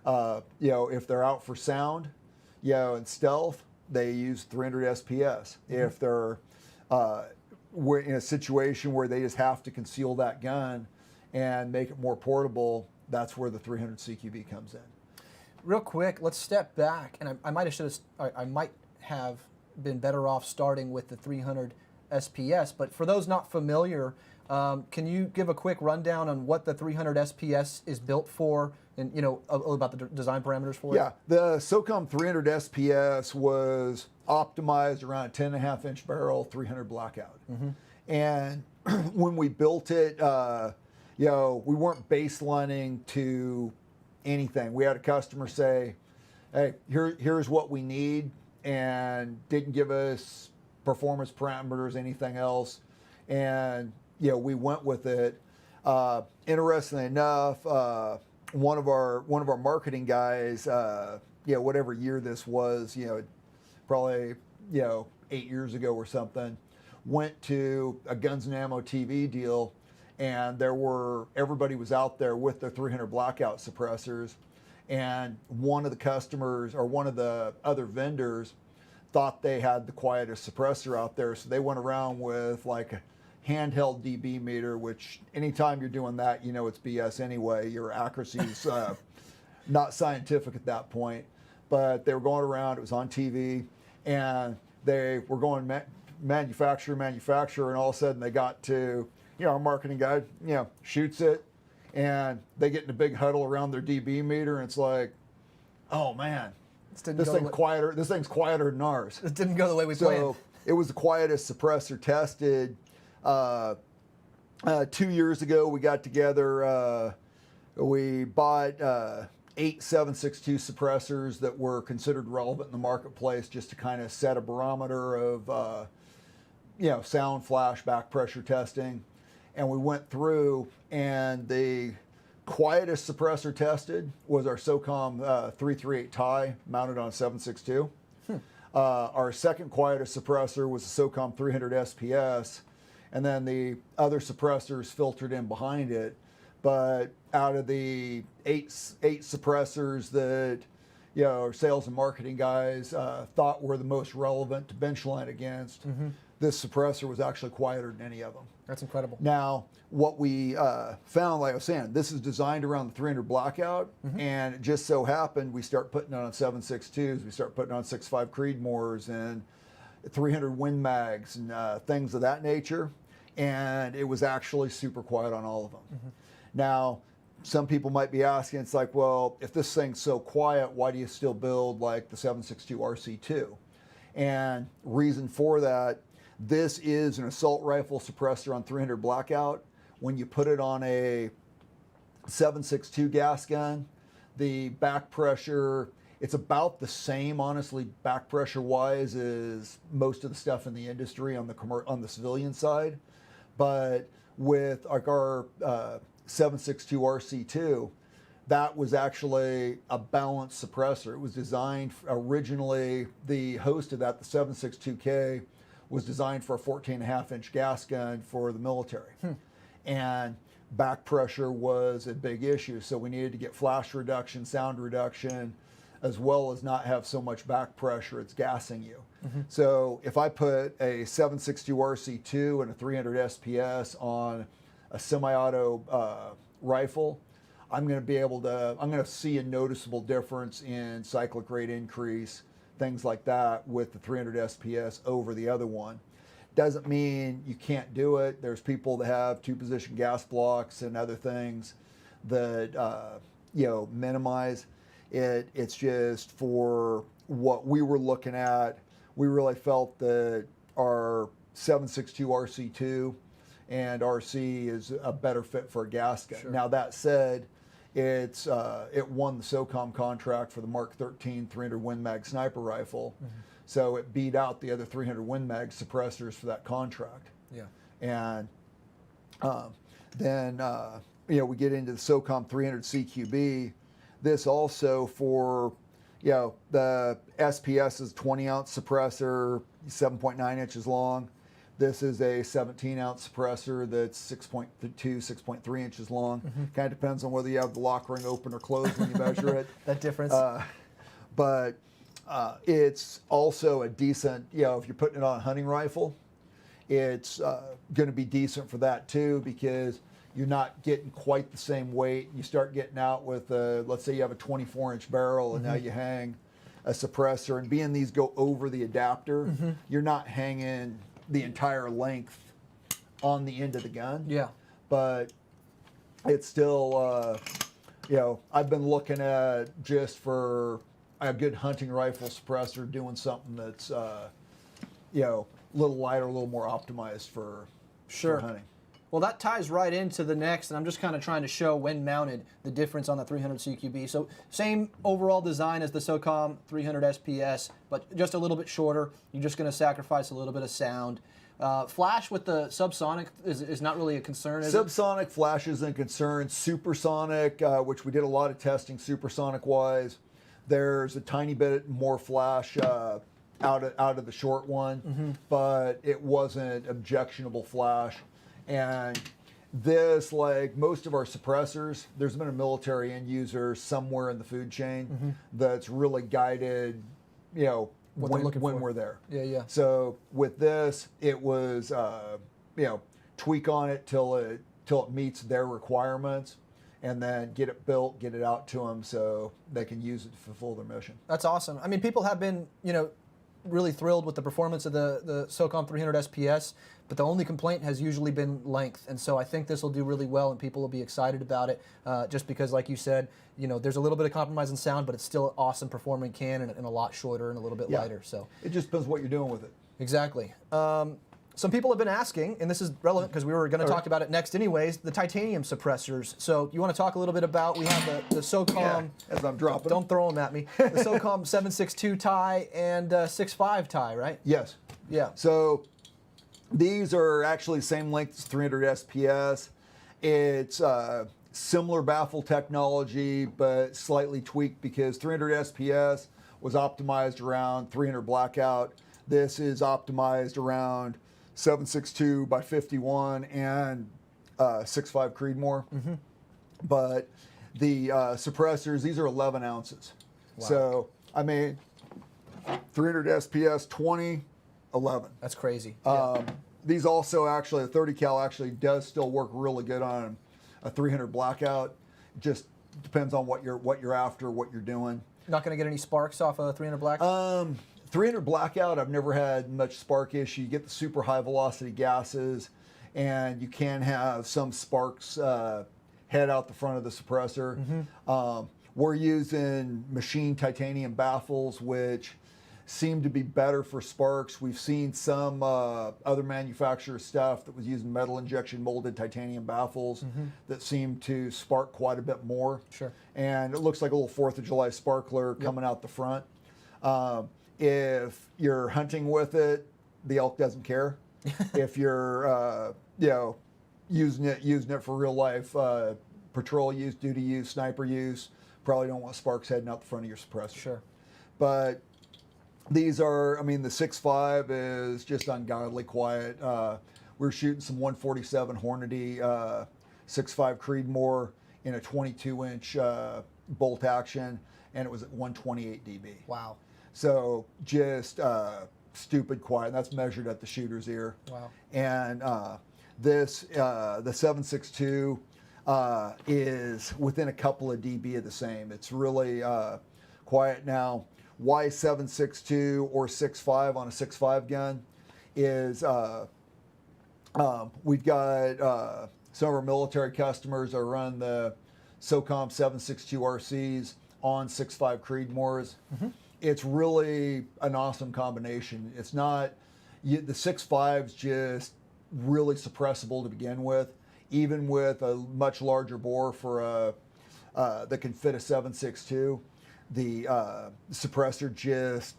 D: If they're out for sound, and stealth, they use 300 SPS. If they're we're in a situation where they just have to conceal that gun and make it more portable, that's where the 300 CQB comes in.
A: Real quick, let's step back, and I might have been better off starting with the 300 SPS. But for those not familiar, can you give a quick rundown on what the 300 SPS is built for, and about the design parameters for it?
D: Yeah, the SOCOM 300 SPS was optimized around a 10.5-inch barrel, 300 blackout. And when we built it, we weren't baselining to anything. We had a customer say, "Hey, here's what we need," and didn't give us performance parameters, anything else, and we went with it. Interestingly enough, one of our marketing guys, whatever year this was, probably 8 years ago or something, went to a Guns and Ammo TV deal, and everybody was out there with their 300 blackout suppressors, and one of the customers or one of the other vendors thought they had the quietest suppressor out there, so they went around with like a handheld dB meter, which anytime you're doing that, it's BS anyway. Your accuracy is not scientific at that point. But they were going around, it was on TV, and they were going manufacturer, and all of a sudden they got to, our marketing guy, shoots it, and they get in a big huddle around their dB meter, and it's like, oh man, this thing's quieter than ours.
A: It didn't go the way we planned.
D: So it was the quietest suppressor tested. 2 years ago, we got together, we bought 8 762 suppressors that were considered relevant in the marketplace, just to kind of set a barometer of, sound, flash, back pressure testing. And we went through, and the quietest suppressor tested was our SOCOM 338 tie mounted on 762. Our second quietest suppressor was the SOCOM 300 SPS, and then the other suppressors filtered in behind it. But out of the eight suppressors that our sales and marketing guys thought were the most relevant to benchline against, this suppressor was actually quieter than any of them.
A: That's incredible.
D: Now, what we found, like I was saying, this is designed around the 300 blackout, and it just so happened we start putting it on 7.62s, we start putting it on 6.5 Creedmoors and 300 Win Mags and things of that nature, and it was actually super quiet on all of them. Now, some people might be asking, it's like, well, if this thing's so quiet, why do you still build like the 7.62 RC2? And reason for that, this is an assault rifle suppressor on 300 blackout. When you put it on a 7.62 gas gun, the back pressure, it's about the same, honestly, back pressure wise, as most of the stuff in the industry on the civilian side. But with our 7.62 RC2, that was actually a balanced suppressor. It was designed originally, the host of that, the 7.62K, was designed for a 14.5-inch gas gun for the military. And back pressure was a big issue, so we needed to get flash reduction, sound reduction, as well as not have so much back pressure it's gassing you. So if I put a 7.62 RC2 and a 300 SPS on a semi-auto rifle, I'm going to see a noticeable difference in cyclic rate increase, things like that, with the 300 SPS over the other one. Doesn't mean you can't do it. There's people that have 2-position gas blocks and other things that minimize it. It's just for what we were looking at. We really felt that our 7.62 RC2 and RC is a better fit for a gas gun. Now that said, it won the SOCOM contract for the Mark 13 300 Win Mag sniper rifle, so it beat out the other 300 Win Mag suppressors for that contract. And then we get into the SOCOM 300 CQB. This also for the SPS is 20-ounce suppressor, 7.9 inches long. This is a 17-ounce suppressor that's 6.2, 6.3 inches long. Kind of depends on whether you have the lock ring open or closed when you measure it.
A: That difference.
D: But it's also a decent, if you're putting it on a hunting rifle, it's going to be decent for that too, because you're not getting quite the same weight. You start getting out with, let's say you have a 24-inch barrel and now you hang a suppressor, and being these go over the adapter, you're not hanging the entire length on the end of the gun.
A: Yeah.
D: But it's still, you know, I've been looking at just for a good hunting rifle suppressor, doing something that's, you know, a little lighter, a little more optimized for hunting.
A: Well, that ties right into the next, and I'm just kind of trying to show when mounted the difference on the 300 CQB. So same overall design as the SOCOM 300 SPS, but just a little bit shorter. You're just going to sacrifice a little bit of sound. Flash with the subsonic is not really a concern, is it?
D: Subsonic flash isn't a concern. Supersonic, which we did a lot of testing supersonic-wise, there's a tiny bit more flash out of the short one, but it wasn't objectionable flash. And this, like most of our suppressors, there's been a military end user somewhere in the food chain that's really guided, you know, when we're there.
A: Yeah.
D: So with this, it was, you know, tweak on it till it meets their requirements, and then get it built, get it out to them so they can use it to fulfill their mission.
A: That's awesome. I mean, people have been, you know, really thrilled with the performance of the SOCOM 300 SPS, but the only complaint has usually been length, and so I think this will do really well, and people will be excited about it, just because, like you said, you know, there's a little bit of compromise in sound, but it's still an awesome performing can, and a lot shorter and a little bit lighter. So
D: it just depends what you're doing with it.
A: Exactly. Some people have been asking, and this is relevant because we were going to talk about it next anyways, the titanium suppressors. So you want to talk a little bit about, we have the SOCOM,
D: as I'm dropping
A: don't throw them at me, the SOCOM 7.62 tie and 6.5 tie, right?
D: Yes.
A: Yeah.
D: So these are actually same length as 300 SPS. It's similar baffle technology, but slightly tweaked because 300 SPS was optimized around 300 blackout. This is optimized around 7.62 by 51 and 6.5 Creedmoor. But the suppressors, these are 11 ounces.
A: Wow.
D: So, I mean, 300 SPS, 20, 11.
A: That's crazy.
D: These also actually, the 30 cal actually does still work really good on a 300 blackout. Just depends on what you're after, what you're doing.
A: Not going to get any sparks off a 300 black?
D: 300 blackout, I've never had much spark issue. You get the super high velocity gases, and you can have some sparks head out the front of the suppressor. We're using machine titanium baffles, which seem to be better for sparks. We've seen some other manufacturer stuff that was using metal injection molded titanium baffles that seem to spark quite a bit more.
A: Sure.
D: And it looks like a little 4th of July sparkler coming out the front. If you're hunting with it, the elk doesn't care. If you're, you know, using it for real life patrol use, duty use, sniper use, probably don't want sparks heading out the front of your suppressor.
A: Sure.
D: But these are, I mean, the 6.5 is just ungodly quiet. We're shooting some 147 Hornady 6.5 Creedmoor in a 22-inch bolt action, and it was at 128 dB.
A: Wow.
D: So just stupid quiet. And that's measured at the shooter's ear.
A: Wow.
D: And this, the 7.62 is within a couple of dB of the same. It's really quiet. Now, why 7.62 or 6.5 on a 6.5 gun is we've got some of our military customers that run the SOCOM 7.62 RCs on 6.5 Creedmoors. It's really an awesome combination. It's not, the 6.5's just really suppressible to begin with, even with a much larger bore for that can fit a 7.62. The suppressor just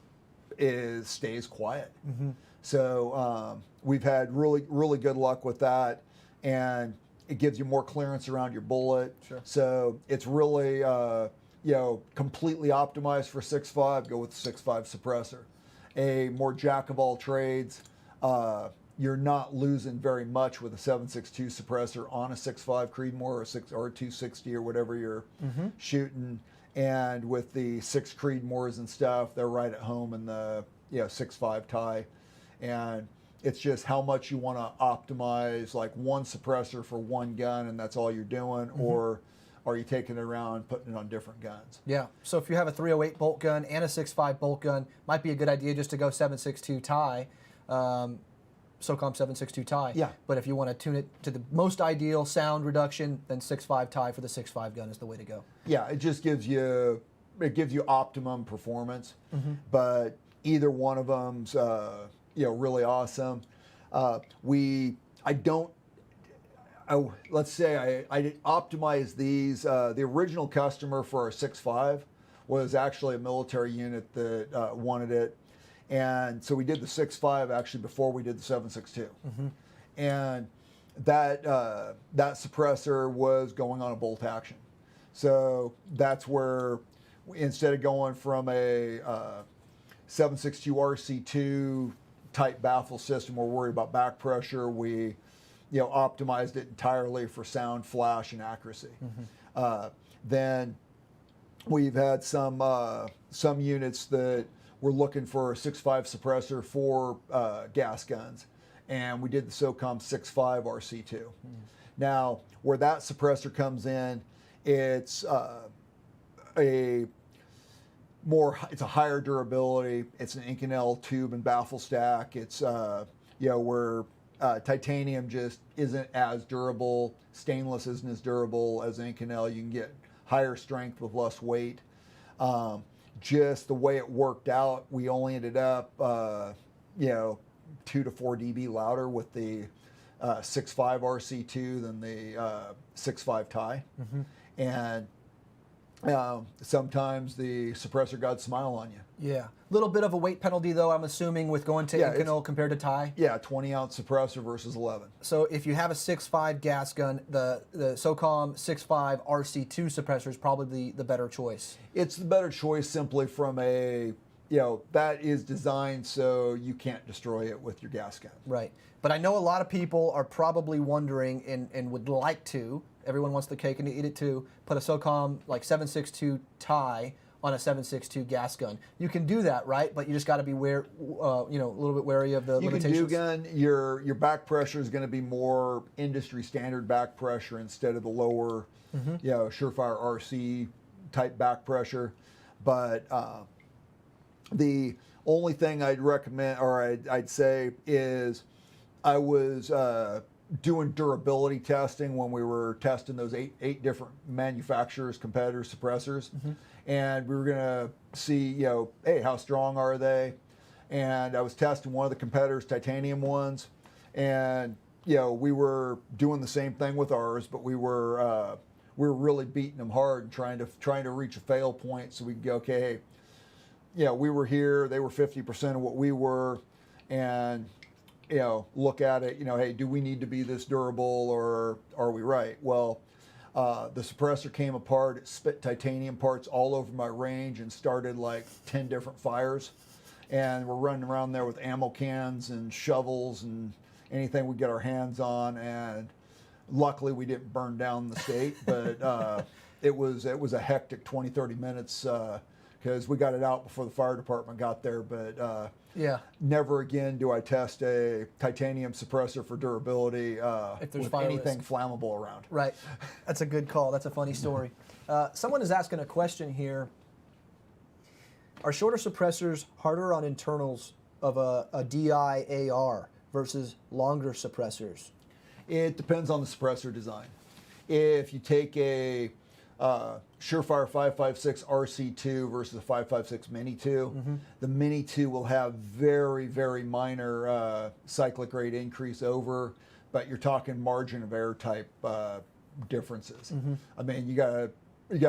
D: stays quiet. So we've had really good luck with that, and it gives you more clearance around your bullet.
A: Sure.
D: So it's really you know, completely optimized for 6.5. Go with the 6.5 suppressor. A more jack of all trades. You're not losing very much with a 7.62 suppressor on a 6.5 Creedmoor or 260 or whatever you're shooting. And with the 6 Creedmoors and stuff, they're right at home in the 6.5 tie. And It's just how much you want to optimize like one suppressor for one gun and that's all you're doing, or are you taking it around, putting it on different guns?
A: Yeah. So if you have a 308 bolt gun and a 6.5 bolt gun, might be a good idea just to go 7.62 tie, SOCOM 7.62 tie.
D: Yeah.
A: But if you want to tune it to the most ideal sound reduction, then 6.5 tie for the 6.5 gun is the way to go.
D: Yeah, it just gives you optimum performance, but either one of them's really awesome. Let's say I optimized these. The original customer for our 6.5 was actually a military unit that wanted it, and so we did the 6.5 actually before we did the 7.62, and that suppressor was going on a bolt action. So that's where instead of going from a 7.62 RC2 type baffle system, we're worried about back pressure. We optimized it entirely for sound, flash, and accuracy. Then we've had some units that were looking for a 6.5 suppressor for gas guns, and we did the SOCOM 6.5 RC2. Now, where that suppressor comes in, it's a higher durability. It's an Inconel tube and baffle stack. It's where titanium just isn't as durable. Stainless isn't as durable as Inconel. You can get higher strength with less weight. Just the way it worked out, we only ended up 2 to 4 dB louder with the 6.5 RC2 than the 6.5 tie. And sometimes the suppressor gods smile on you.
A: Yeah. Little bit of a weight penalty, though, I'm assuming, with going to Inconel compared to tie.
D: Yeah, 20-ounce suppressor versus 11.
A: So if you have a 6.5 gas gun, the SOCOM 6.5 RC2 suppressor is probably the better choice.
D: It's the better choice simply from a, that is designed so you can't destroy it with your gas gun.
A: Right. But I know a lot of people are probably wondering and would like to, everyone wants the cake and to eat it too, put a SOCOM like 7.62 tie on a 7.62 gas gun. You can do that, right? But you just got to be a little bit wary of the limitations.
D: You can do gun. Your back pressure is going to be more industry standard back pressure instead of the lower, SureFire RC type back pressure. But the only thing I'd recommend, or I'd say, is I was doing durability testing when we were testing those eight different manufacturers, competitors, suppressors. And we were going to see, hey, how strong are they? And I was testing one of the competitors' titanium ones. And, we were doing the same thing with ours, but we were really beating them hard and trying to reach a fail point so we could go, okay, hey, we were here, they were 50% of what we were, and look at it, hey, do we need to be this durable, or are we right? Well, the suppressor came apart, it spit titanium parts all over my range and started like 10 different fires. And we're running around there with ammo cans and shovels and anything we get our hands on. And luckily we didn't burn down the state, but it was a hectic 20, 30 minutes because we got it out before the fire department got there. But never again do I test a titanium suppressor for durability
A: if there's
D: with
A: fire
D: anything
A: risk.
D: Flammable around.
A: Right. That's a good call. That's a funny story. Someone is asking a question here. Are shorter suppressors harder on internals of a DI AR versus longer suppressors?
D: It depends on the suppressor design. If you take a SureFire 5.56 RC2 versus a 5.56 Mini 2, the Mini 2 will have very, very minor cyclic rate increase over, but you're talking margin of error type differences. I mean, you gotta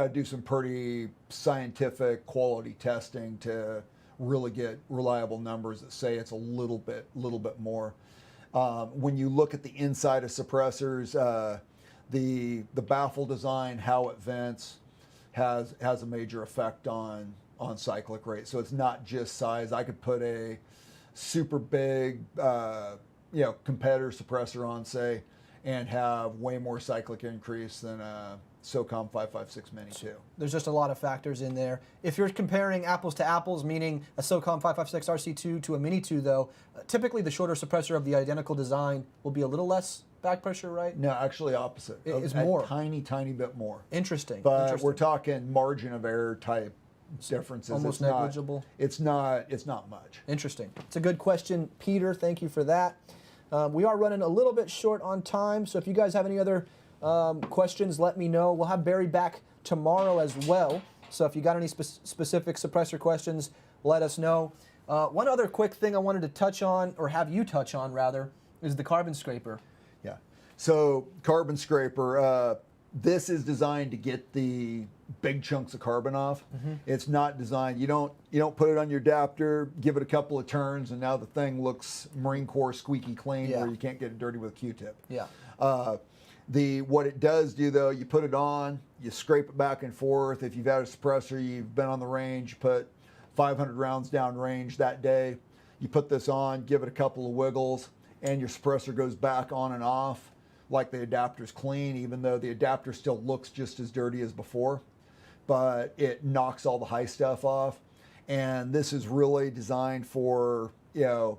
D: do some pretty scientific quality testing to really get reliable numbers that say it's a little bit more. When you look at the inside of suppressors, the baffle design, how it vents, has a major effect on cyclic rate. So it's not just size. I could put a super big competitor suppressor on, say, and have way more cyclic increase than a SOCOM 556 Mini 2.
A: There's just a lot of factors in there. If you're comparing apples to apples, meaning a SOCOM 556 RC2 to a Mini 2, though, typically the shorter suppressor of the identical design will be a little less back pressure, right?
D: No, actually opposite.
A: It's
D: a
A: more.
D: tiny bit more.
A: Interesting.
D: But
A: Interesting.
D: we're talking margin of error type differences.
A: Almost
D: It's
A: negligible.
D: It's not much.
A: Interesting. It's a good question, Peter. Thank you for that. We are running a little bit short on time, so if you guys have any other questions, let me know. We'll have Barry back tomorrow as well. So if you got any specific suppressor questions, let us know. One other quick thing I wanted to touch on, or have you touch on rather, is the carbon scraper.
D: Yeah. So carbon scraper, this is designed to get the big chunks of carbon off. It's not designed, you don't put it on your adapter, give it a couple of turns, and now the thing looks Marine Corps squeaky clean where you can't get it dirty with a Q-tip.
A: Yeah.
D: What it does do though, you put it on, you scrape it back and forth. If you've had a suppressor, you've been on the range, you put 500 rounds down range that day, you put this on, give it a couple of wiggles, and your suppressor goes back on and off like the adapter's clean, even though the adapter still looks just as dirty as before, but it knocks all the high stuff off. And this is really designed for,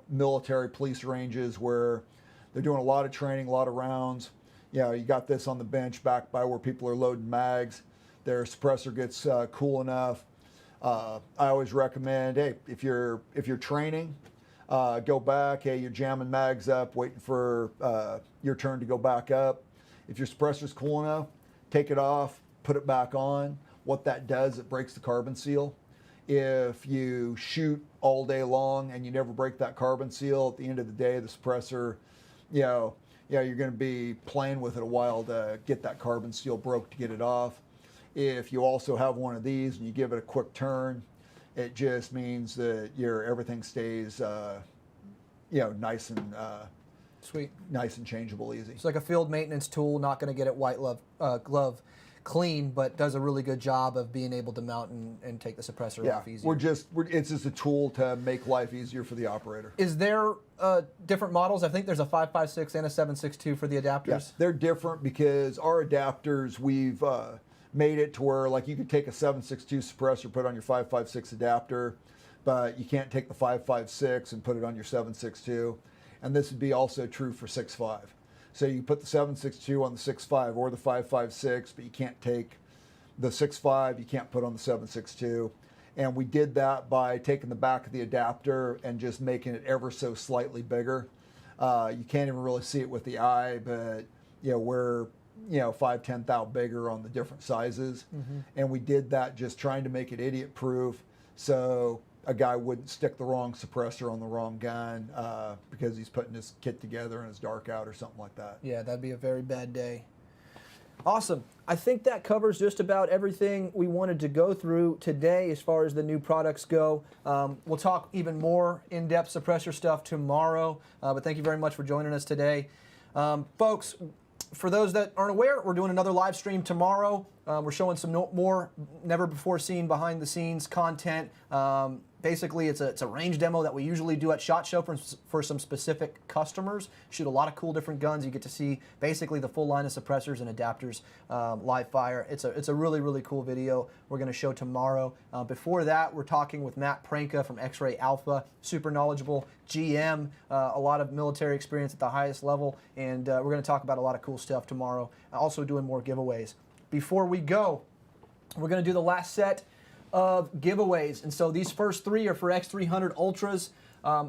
D: military police ranges where they're doing a lot of training, a lot of rounds. You got this on the bench back by where people are loading mags. Their suppressor gets cool enough. I always recommend, hey, if you're training, go back. Hey, you're jamming mags up, waiting for your turn to go back up. If your suppressor's cool enough, take it off, put it back on. What that does, it breaks the carbon seal. If you shoot all day long and you never break that carbon seal, at the end of the day, the suppressor, you're going to be playing with it a while to get that carbon seal broke to get it off. If you also have one of these and you give it a quick turn, it just means that everything stays, nice and
A: Sweet.
D: nice and changeable, easy.
A: It's like a field maintenance tool, not going to get it white glove clean, but does a really good job of being able to mount and take the suppressor off easy.
D: It's just a tool to make life easier for the operator.
A: Is there different models? I think there's a 556 and a 762 for the adapters.
D: Yes, they're different because our adapters, we've made it to where like you could take a 762 suppressor, put it on your 556 adapter, but you can't take the 556 and put it on your 762. And this would be also true for 6.5. So you put the 762 on the 6.5 or the 556, but you can't take the 6.5, you can't put on the 762. And we did that by taking the back of the adapter and just making it ever so slightly bigger. You can't even really see it with the eye, but we're 5/10 thou bigger on the different sizes. And we did that just trying to make it idiot proof so a guy wouldn't stick the wrong suppressor on the wrong gun because he's putting his kit together and it's dark out or something like that.
A: Yeah, that'd be a very bad day. Awesome. I think that covers just about everything we wanted to go through today as far as the new products go. We'll talk even more in-depth suppressor stuff tomorrow, but thank you very much for joining us today. Folks, for those that aren't aware, we're doing another live stream tomorrow. We're showing some more never-before-seen behind-the-scenes content. Basically, it's a range demo that we usually do at SHOT Show for some specific customers. Shoot a lot of cool different guns. You get to see basically the full line of suppressors and adapters live fire. It's a really, really cool video we're going to show tomorrow. Before that, we're talking with Matt Pranka from X-Ray Alpha, super knowledgeable GM, a lot of military experience at the highest level, and we're going to talk about a lot of cool stuff tomorrow. Also doing more giveaways. Before we go, we're going to do the last set of giveaways, and so these first three are for X300 Ultras.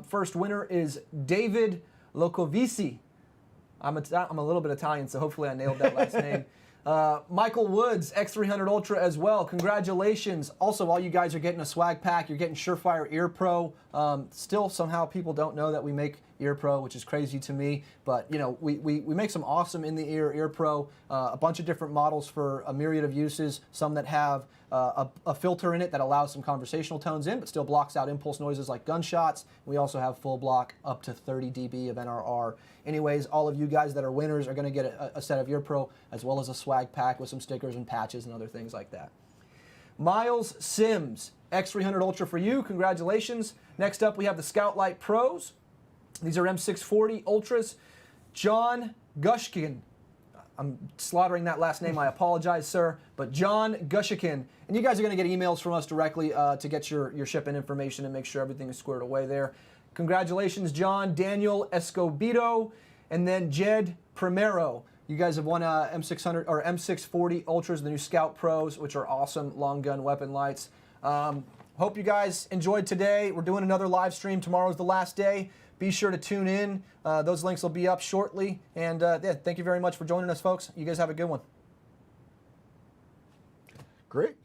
A: First winner is David Locovici. I'm a little bit Italian, so hopefully I nailed that last name. Michael Woods, X300 Ultra as well. Congratulations. Also, all you guys are getting a swag pack. You're getting SureFire Ear Pro. Still, somehow people don't know that we make Ear Pro, which is crazy to me. But, we make some awesome in-the-ear Ear Pro. A bunch of different models for a myriad of uses. Some that have a filter in it that allows some conversational tones in, but still blocks out impulse noises like gunshots. We also have full block up to 30 dB of NRR. Anyways, all of you guys that are winners are going to get a set of Ear Pro as well as a swag pack with some stickers and patches and other things like that. Miles Sims, X300 Ultra for you. Congratulations. Next up, we have the Scout Light Pros. These are M640 Ultras. John Gushkin, I'm slaughtering that last name. I apologize, sir. But John Gushikin. And you guys are going to get emails from us directly to get your shipping information and make sure everything is squared away there. Congratulations, John, Daniel Escobedo, and then Jed Primero. You guys have won M600 or M640 Ultras, the new Scout Pros, which are awesome long gun weapon lights. Hope you guys enjoyed today. We're doing another live stream. Tomorrow's the last day. Be sure to tune in. Those links will be up shortly. And yeah, thank you very much for joining us, folks. You guys have a good one.
D: Great.